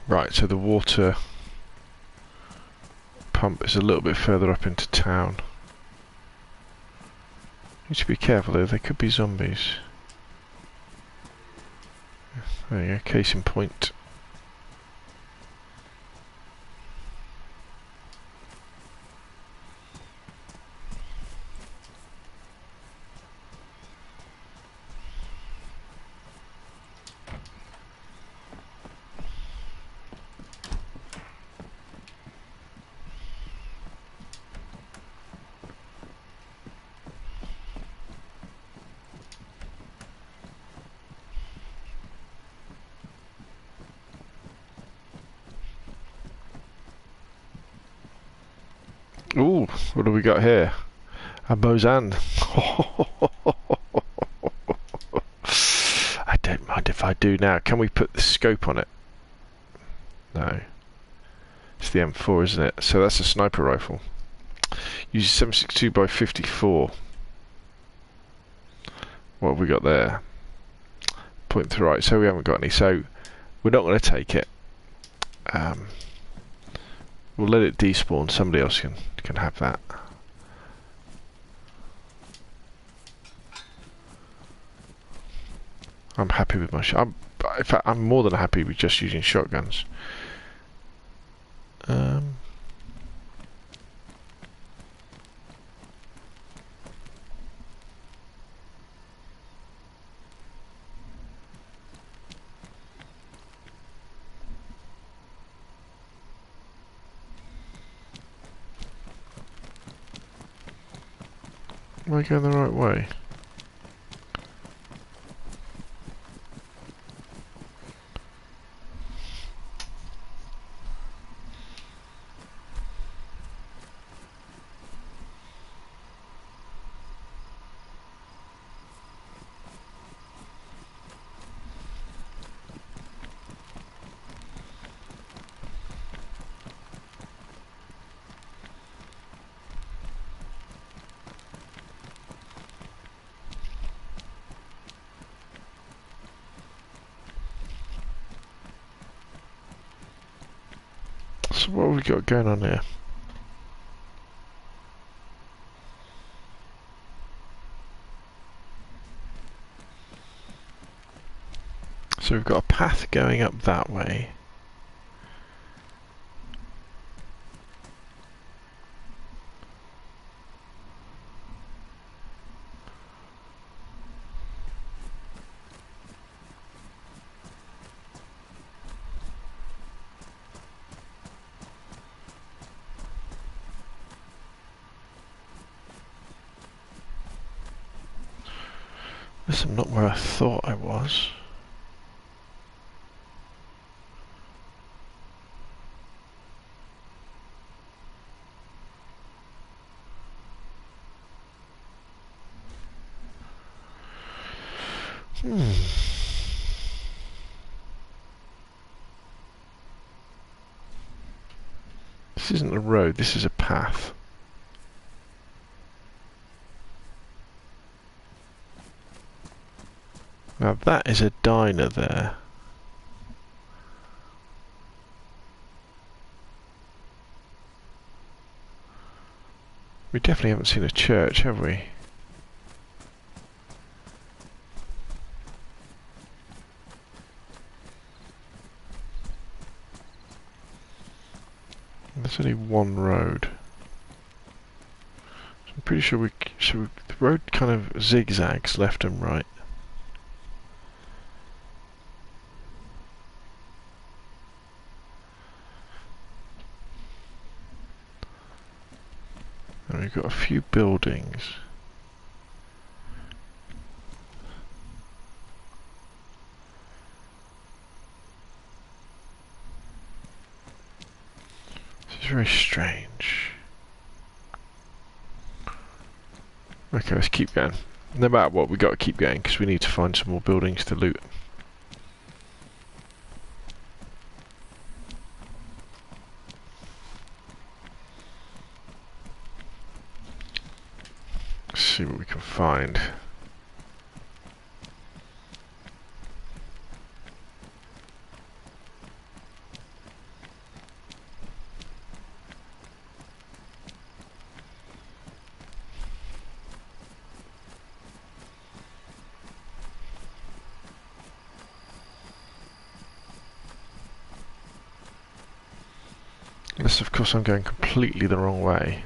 Right, so the water pump is a little bit further up into town. Need to be careful though, there could be zombies. There you go, case in point. Ooh, what do we got here? A Bozan. I don't mind if I do now. Can we put the scope on it? No. It's the M4, isn't it? So that's a sniper rifle. Uses 7.62 by 54. What have we got there? Point to the right. So we haven't got any. So we're not going to take it. We'll let it despawn. Somebody else can have that. I'm happy with my in fact, I'm more than happy with just using shotguns. Am I going the right way? So what have we got going on here? So we've got a path going up that way. This is not where I thought I was. This isn't a road, this is a path. Now that is a diner there. We definitely haven't seen a church, have we? There's only one road. So I'm pretty sure the road kind of zigzags left and right. And we've got a few buildings. This is very strange. Okay, let's keep going. No matter what, we've got to keep going because we need to find some more buildings to loot. Let's see what we can find. Unless, of course, I'm going completely the wrong way.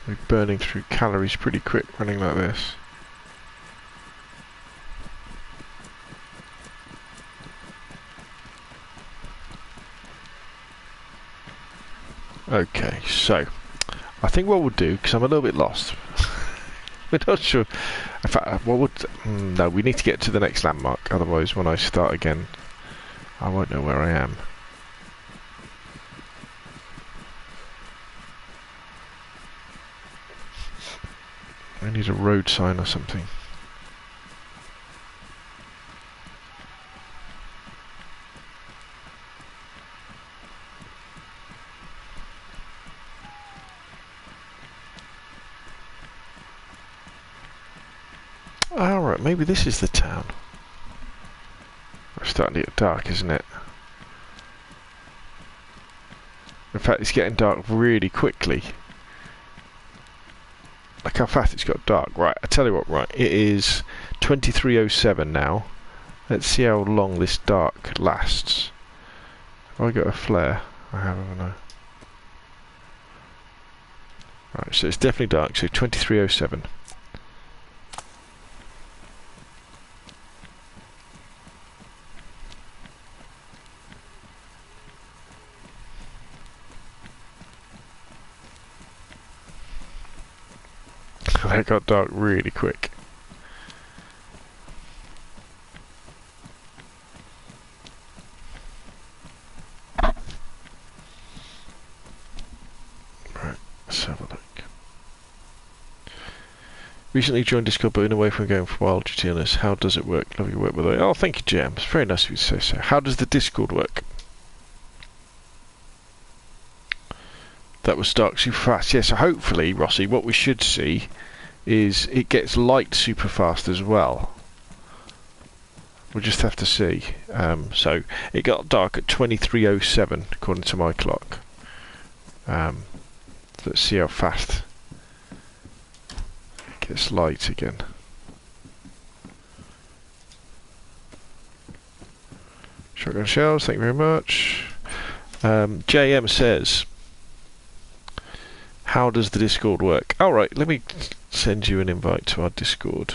We're burning through calories pretty quick running like this. Okay, so I think what we'll do, because I'm a little bit lost, we're not sure. In fact, what would no? We need to get to the next landmark. Otherwise, when I start again, I won't know where I am. I need a road sign or something. Alright, maybe this is the town. It's starting to get dark, isn't it? In fact, it's getting dark really quickly. Look how fast it's got dark. Right, I tell you what, right, it is 23:07 now. Let's see how long this dark lasts. Have I got a flare? I haven't, no. Right, so it's definitely dark, so 23:07. That got dark really quick. Right, let's have a look. Recently joined Discord, but been away from going for a while. GTNS. How does it work? Love your work, by the way. Oh, thank you, James. It's very nice of you to say so. How does the Discord work? That was dark super fast. Yeah, so hopefully, Rossi, what we should see is it gets light super fast as well. We'll just have to see. So it got dark at 23:07 according to my clock. Let's see how fast it gets light again. Shotgun shells, thank you very much. JM says, how does the Discord work? Alright, let me send you an invite to our Discord.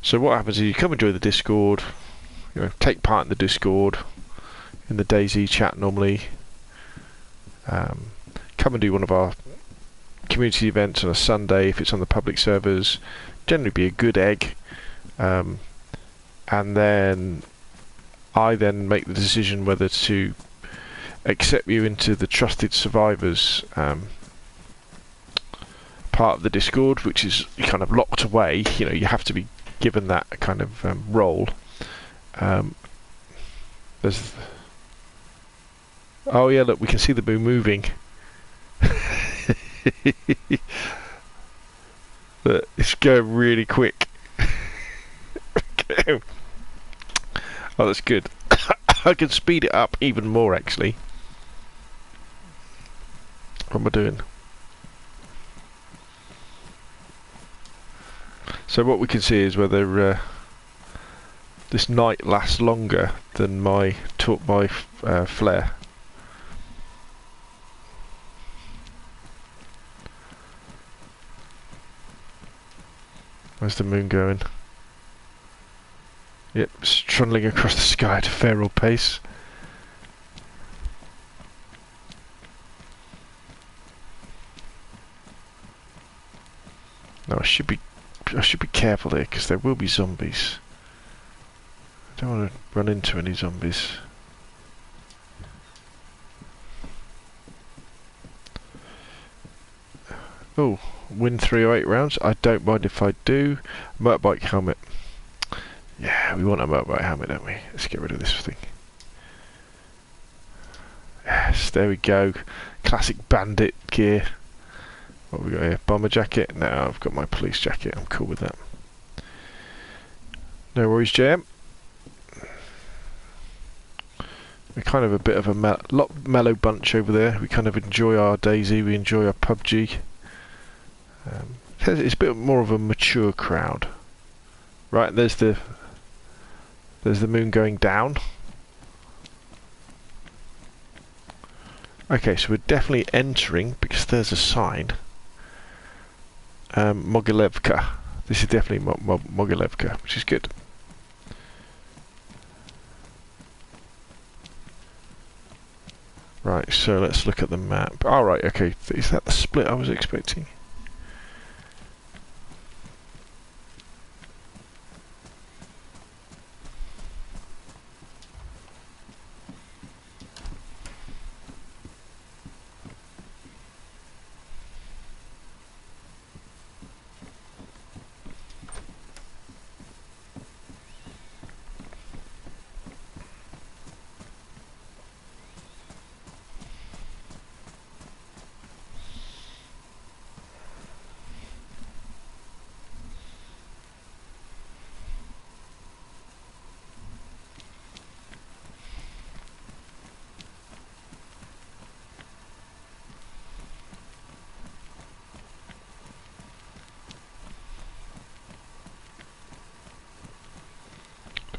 So what happens is you come and join the Discord, you know, take part in the Discord, in the DayZ chat normally. Come and do one of our community events on a Sunday if it's on the public servers. Generally be a good egg. And then I then make the decision whether to accept you into the Trusted Survivors part of the Discord, which is kind of locked away. You know, you have to be given that kind of role. There's oh yeah, look, we can see the moon moving. But it's going really quick. go. Oh, that's good. I can speed it up even more, actually. What am I doing? So what we can see is whether this night lasts longer than my flare. Where's the moon going? Yep, trundling across the sky at a feral pace. No, I should be careful there because there will be zombies. I don't want to run into any zombies. Oh, win 308 rounds. I don't mind if I do. Motorbike helmet. Yeah, we want a motorbike helmet, don't we? Let's get rid of this thing. Yes, there we go. Classic bandit gear. What have we got here? Bomber jacket? No, I've got my police jacket. I'm cool with that. No worries, JM. We're kind of a bit of a mellow bunch over there. We kind of enjoy our DayZ. We enjoy our PUBG. It's a bit more of a mature crowd. Right, there's the moon going down. Okay, so we're definitely entering because there's a sign. Mogilevka. This is definitely Mogilevka, which is good. Right, so let's look at the map. Alright, okay, is that the split I was expecting?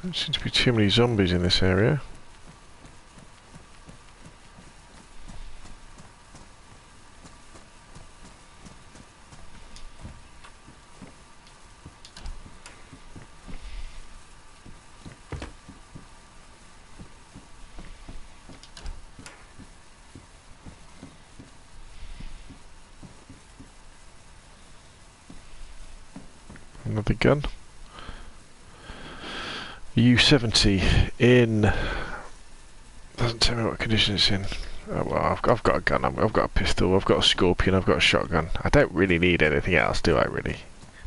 There seem to be too many zombies in this area. Another gun. U70 in. Doesn't tell me what condition it's in. Oh, well, I've got a gun. I've got a pistol. I've got a scorpion. I've got a shotgun. I don't really need anything else, do I? Really?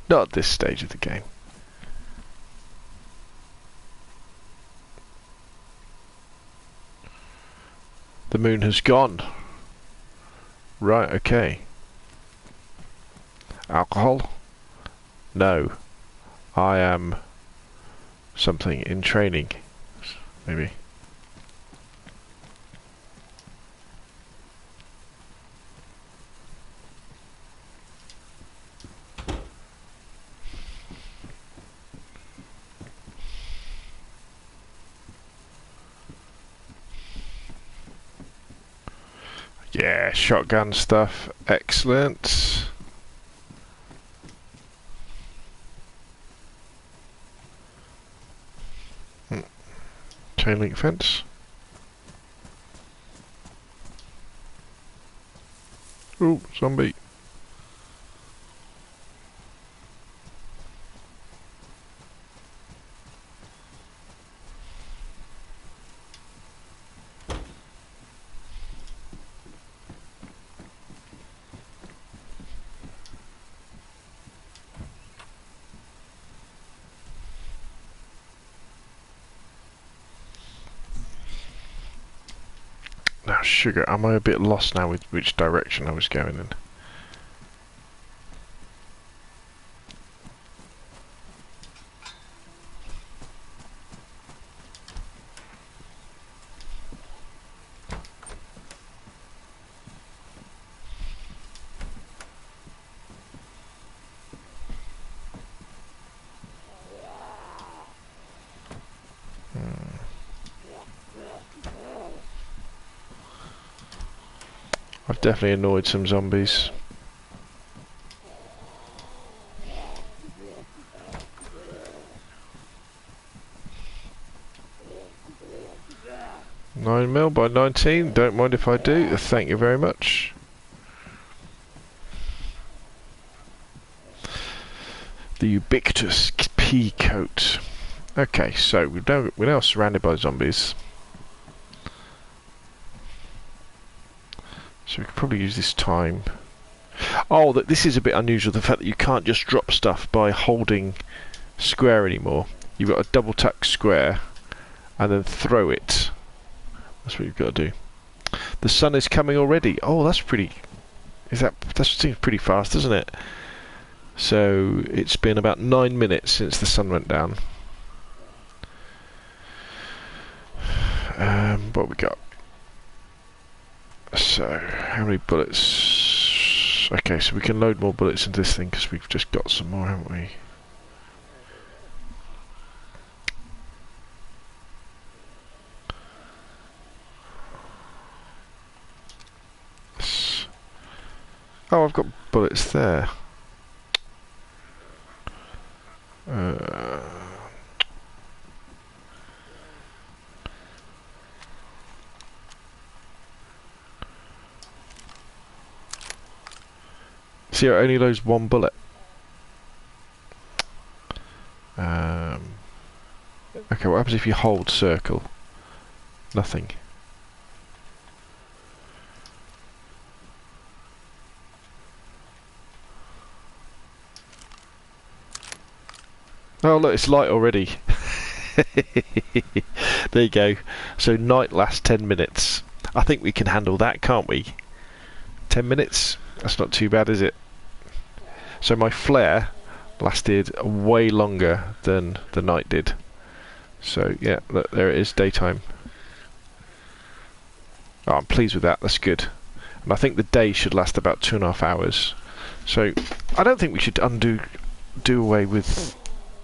Not at this stage of the game. The moon has gone. Right. Okay. Alcohol? No. I am something in training, maybe. Yeah, shotgun stuff, excellent. Chain link fence. Ooh, zombie. Now, sugar, am I a bit lost now with which direction I was going in? I've definitely annoyed some zombies. $9mm by 19. Don't mind if I do. Thank you very much. The ubiquitous pea coat. Okay, so we're now surrounded by zombies. So we could probably use this time. Oh, this is a bit unusual, the fact that you can't just drop stuff by holding square anymore. You've got to double tap square and then throw it. That's what you've got to do. The sun is coming already. Oh, that's pretty... That seems pretty fast, doesn't it? So it's been about 9 minutes since the sun went down. What have we got? So, how many bullets? Okay, so we can load more bullets into this thing because we've just got some more, haven't we? Oh, I've got bullets there. See, it only loads one bullet. Okay, what happens if you hold circle? Nothing. Oh look, it's light already. There you go. So night lasts 10 minutes. I think we can handle that, can't we? 10 minutes? That's not too bad, is it? So my flare lasted way longer than the night did. So yeah, look, there it is, daytime. Oh, I'm pleased with that, that's good. And I think the day should last about 2.5 hours. So I don't think we should do away with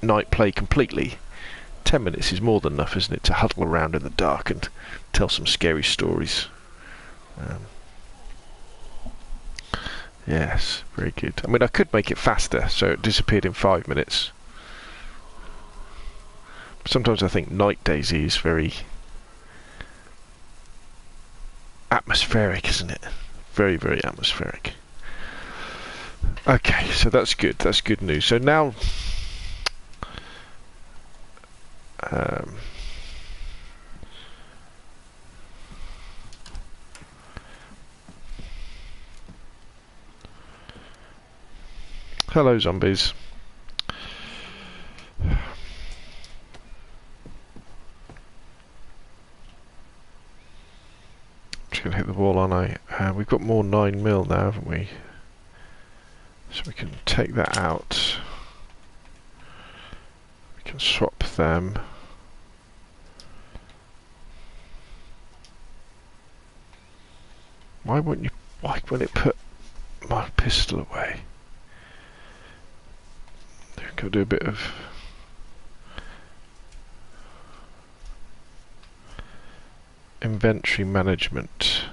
night play completely. 10 minutes is more than enough, isn't it, to huddle around in the dark and tell some scary stories. Yes, very good. I mean, I could make it faster, so it disappeared in 5 minutes. Sometimes I think night DayZ is very atmospheric, isn't it? Very, very atmospheric. Okay, so that's good. That's good news. So now... hello, zombies. Just gonna hit the wall, aren't I? We've got more 9mm now, haven't we? So we can take that out. We can swap them. Why won't it put my pistol away? Got to do a bit of inventory management.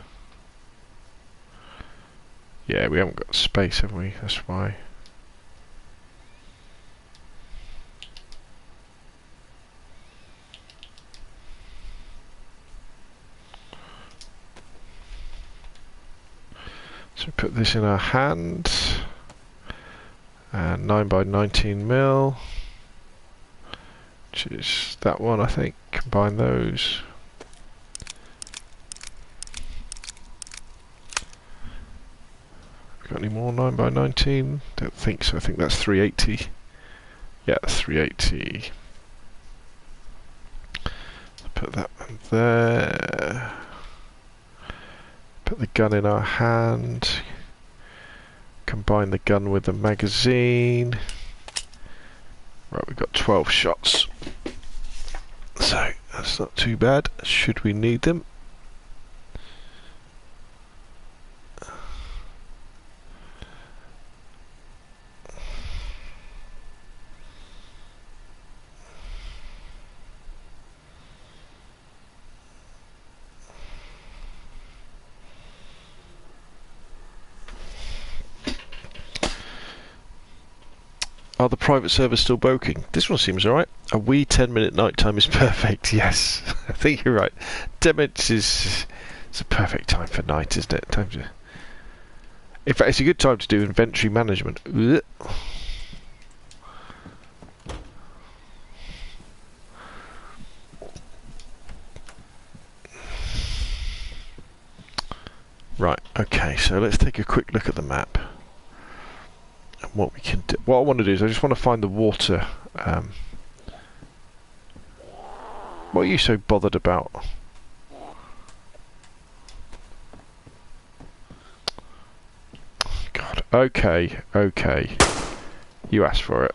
Yeah, we haven't got space, have we? That's why. So put this in our hand. 9 by 19mm, which is that one, I think. Combine those. Got any more 9 by 19? Don't think so. I think that's 380. Yeah, 380. Put that one there. Put the gun in our hand. Combine the gun with the magazine. Right, we've got 12 shots. So, that's not too bad, should we need them. Are the private servers still broken? This one seems alright. A wee 10-minute night time is perfect. Yes, I think you're right. 10 minutes is it's a perfect time for night, isn't it? In fact, it's a good time to do inventory management. Ugh. Right, okay, so let's take a quick look at the map. And what we can do. What I want to do is I just want to find the water. What are you so bothered about? God, okay, okay. You asked for it.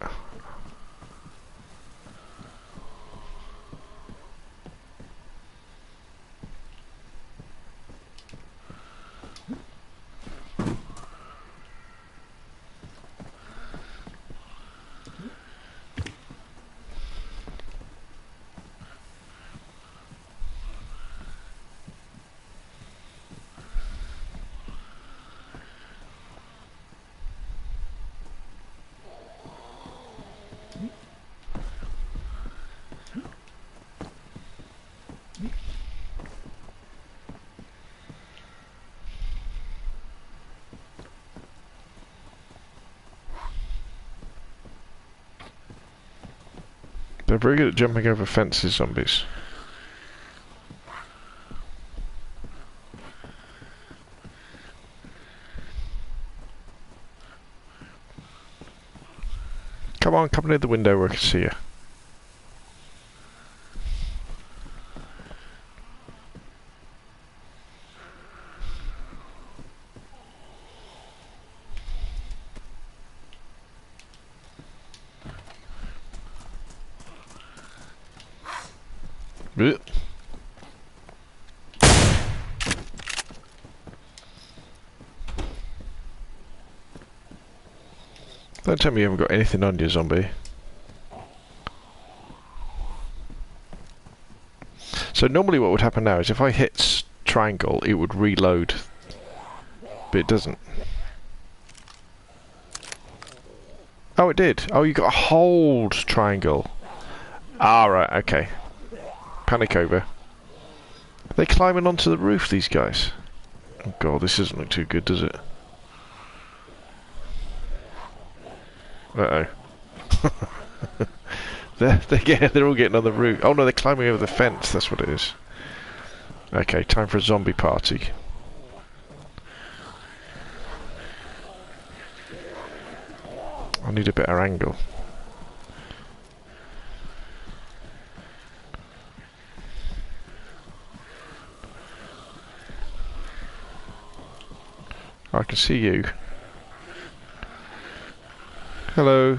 They're very good at jumping over fences, zombies. Come on, come near the window where I can see you. Blech. Don't tell me you haven't got anything on you, zombie. So normally what would happen now is if I hit triangle, it would reload. But it doesn't. Oh, it did. Oh, you got to hold triangle. Ah, right, okay. Panic over. Are they climbing onto the roof, these guys? Oh god, this doesn't look too good, does it? Uh-oh. they're all getting on the roof. Oh no, they're climbing over the fence, that's what it is. Okay, time for a zombie party. I need a better angle. I can see you. Hello.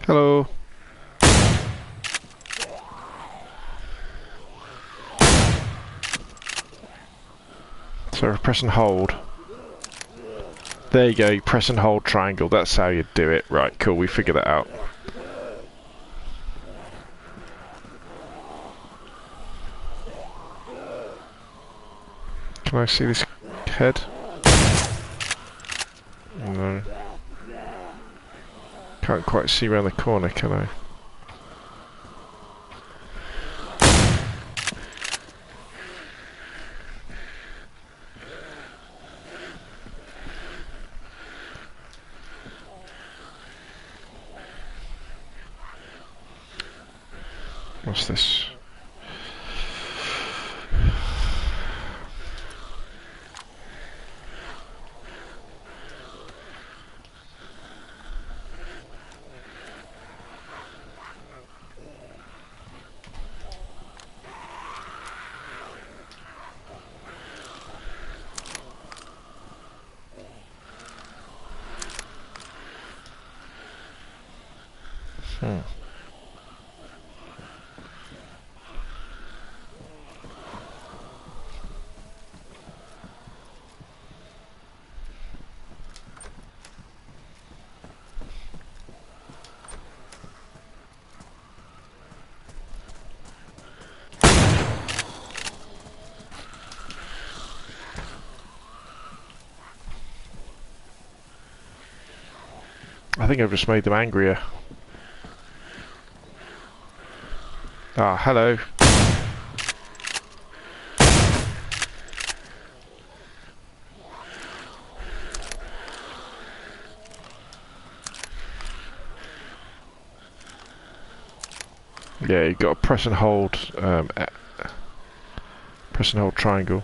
Hello. So press and hold. There you go, you press and hold triangle, that's how you do it. Right, cool, we figured that out. Can I see this head? No. Can't quite see around the corner, can I? What's this? I think I've just made them angrier. Ah, hello. Yeah, you got to press and hold triangle.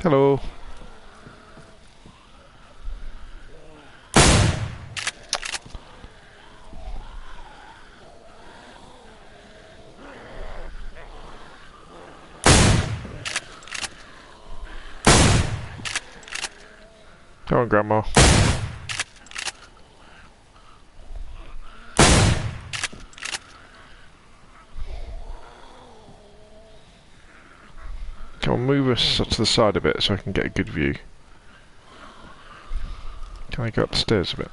Hello. Come on, Grandma. Come on, move us to the side a bit so I can get a good view. Can I go up the stairs a bit?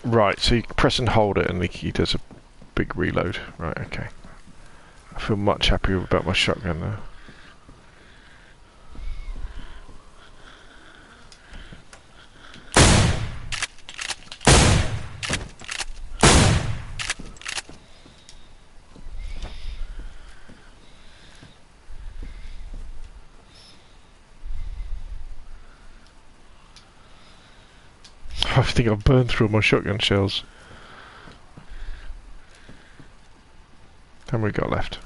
Right, so you press and hold it and he does a big reload. Right, okay. I feel much happier about my shotgun now. I think I've burned through my shotgun shells. How many we got left?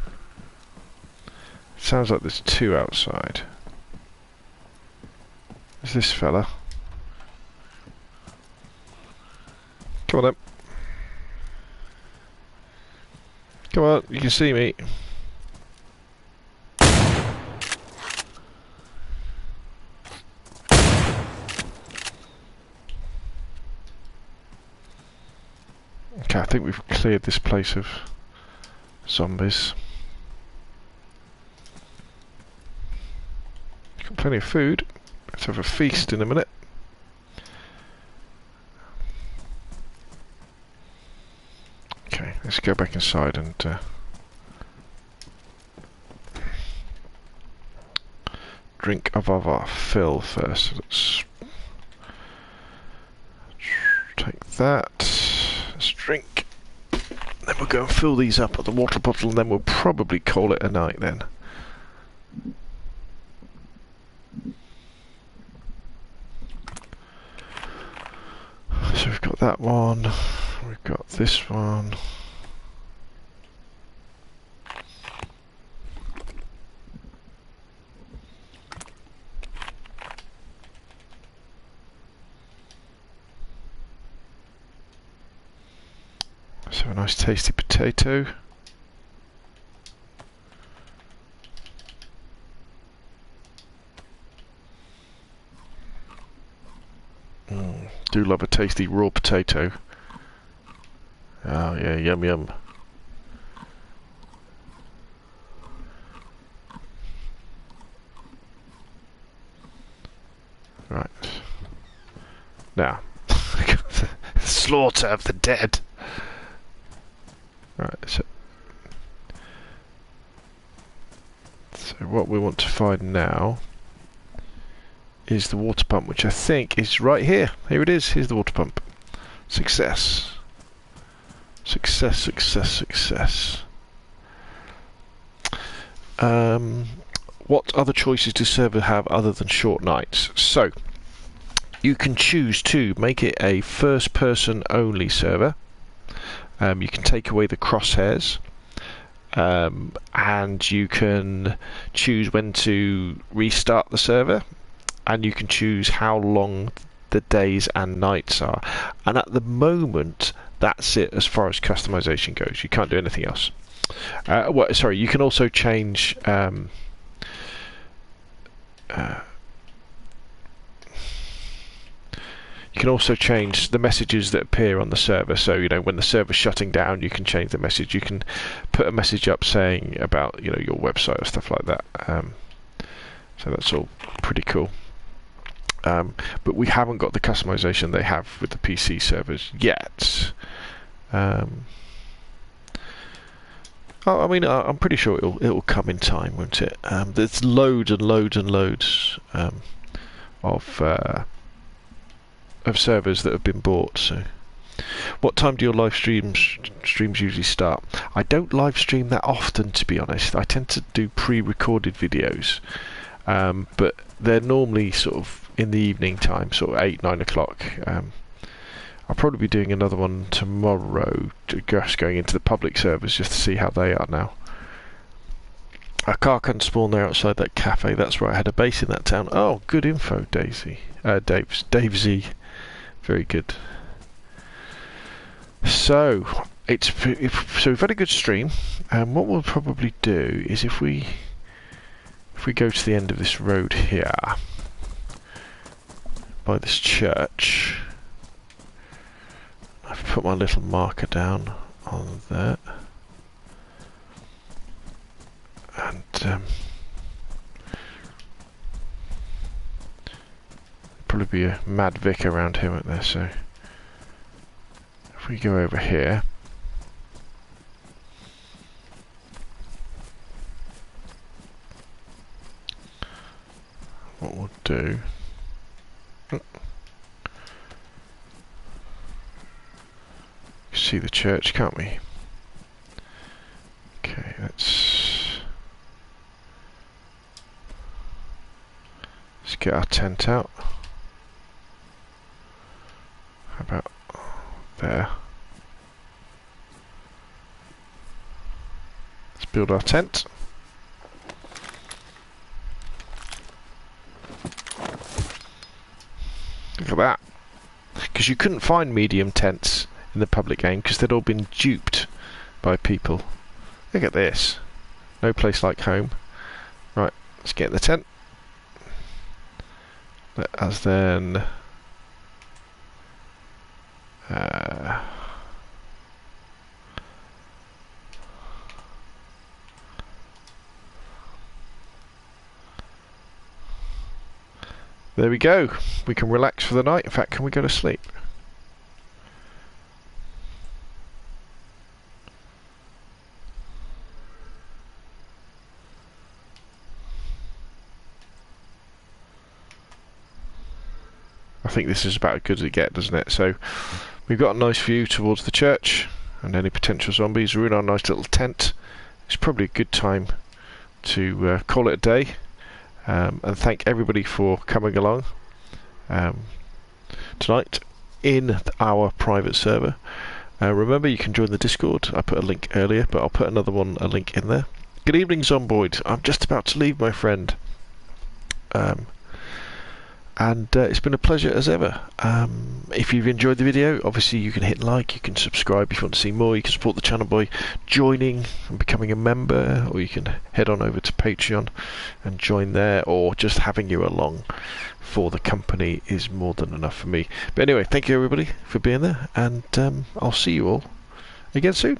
Sounds like there's two outside. There's this fella. Come on then. Come on, you can see me. Okay, I think we've cleared this place of zombies. Got plenty of food. Let's have a feast in a minute. Okay, let's go back inside and drink of our fill first. Let's take that. Let's drink. Then we'll go and fill these up at the water bottle and then we'll probably call it a night then. So we've got that one, we've got this one. So a nice tasty potato. Do love a tasty raw potato. Oh yeah, yum yum. Right. Now, the slaughter of the dead. Right, so what we want to find now is the water pump, which I think is right here. Here it is. Here's the water pump. Success. Success, success, success. What other choices does server have other than short nights? So, you can choose to make it a first-person only server. You can take away the crosshairs. And you can choose when to restart the server. And you can choose how long the days and nights are. And at the moment, that's it as far as customization goes. You can't do anything else. Sorry, you can also change you can also change the messages that appear on the server. So, you know, when the server's shutting down, you can change the message. You can put a message up saying about, you know, your website or stuff like that. So that's all pretty cool. but we haven't got the customization they have with the PC servers yet. I mean, I'm pretty sure it'll come in time, won't it? There's loads and loads and loads of servers that have been bought. So, what time do your live streams usually start? I don't live stream that often, to be honest. I tend to do pre-recorded videos, but they're normally sort of in the evening time, sort of 8-9 o'clock. I'll probably be doing another one tomorrow, just going into the public servers just to see how they are now. A car can spawn there outside that cafe. That's right, I had a base in that town. Oh, good info, DayZ. DayZ. Very good. So we've had a good stream, and what we'll probably do is if we go to the end of this road here by this church, I've put my little marker down on there, and probably be a mad Vic around here, won't there? So if we go over here, what we'll do, see the church, can't we? Okay, let's get our tent out. How about there? Let's build our tent. Look at that. Because you couldn't find medium tents in the public game because they'd all been duped by people. Look at this. No place like home. Right, let's get in the tent. Let us then there we go. We can relax for the night. In fact, can we go to sleep? I think this is about as good as it gets, doesn't it? So we've got a nice view towards the church and any potential zombies. We're in our nice little tent. It's probably a good time to call it a day, and thank everybody for coming along tonight in our private server. Remember, you can join the Discord. I put a link earlier, but I'll put a link in there. Good evening, Zomboid. I'm just about to leave, my friend. And it's been a pleasure as ever. If you've enjoyed the video, obviously you can hit like, you can subscribe if you want to see more, you can support the channel by joining and becoming a member, or you can head on over to Patreon and join there, or just having you along for the company is more than enough for me. But anyway, thank you everybody for being there, and I'll see you all again soon.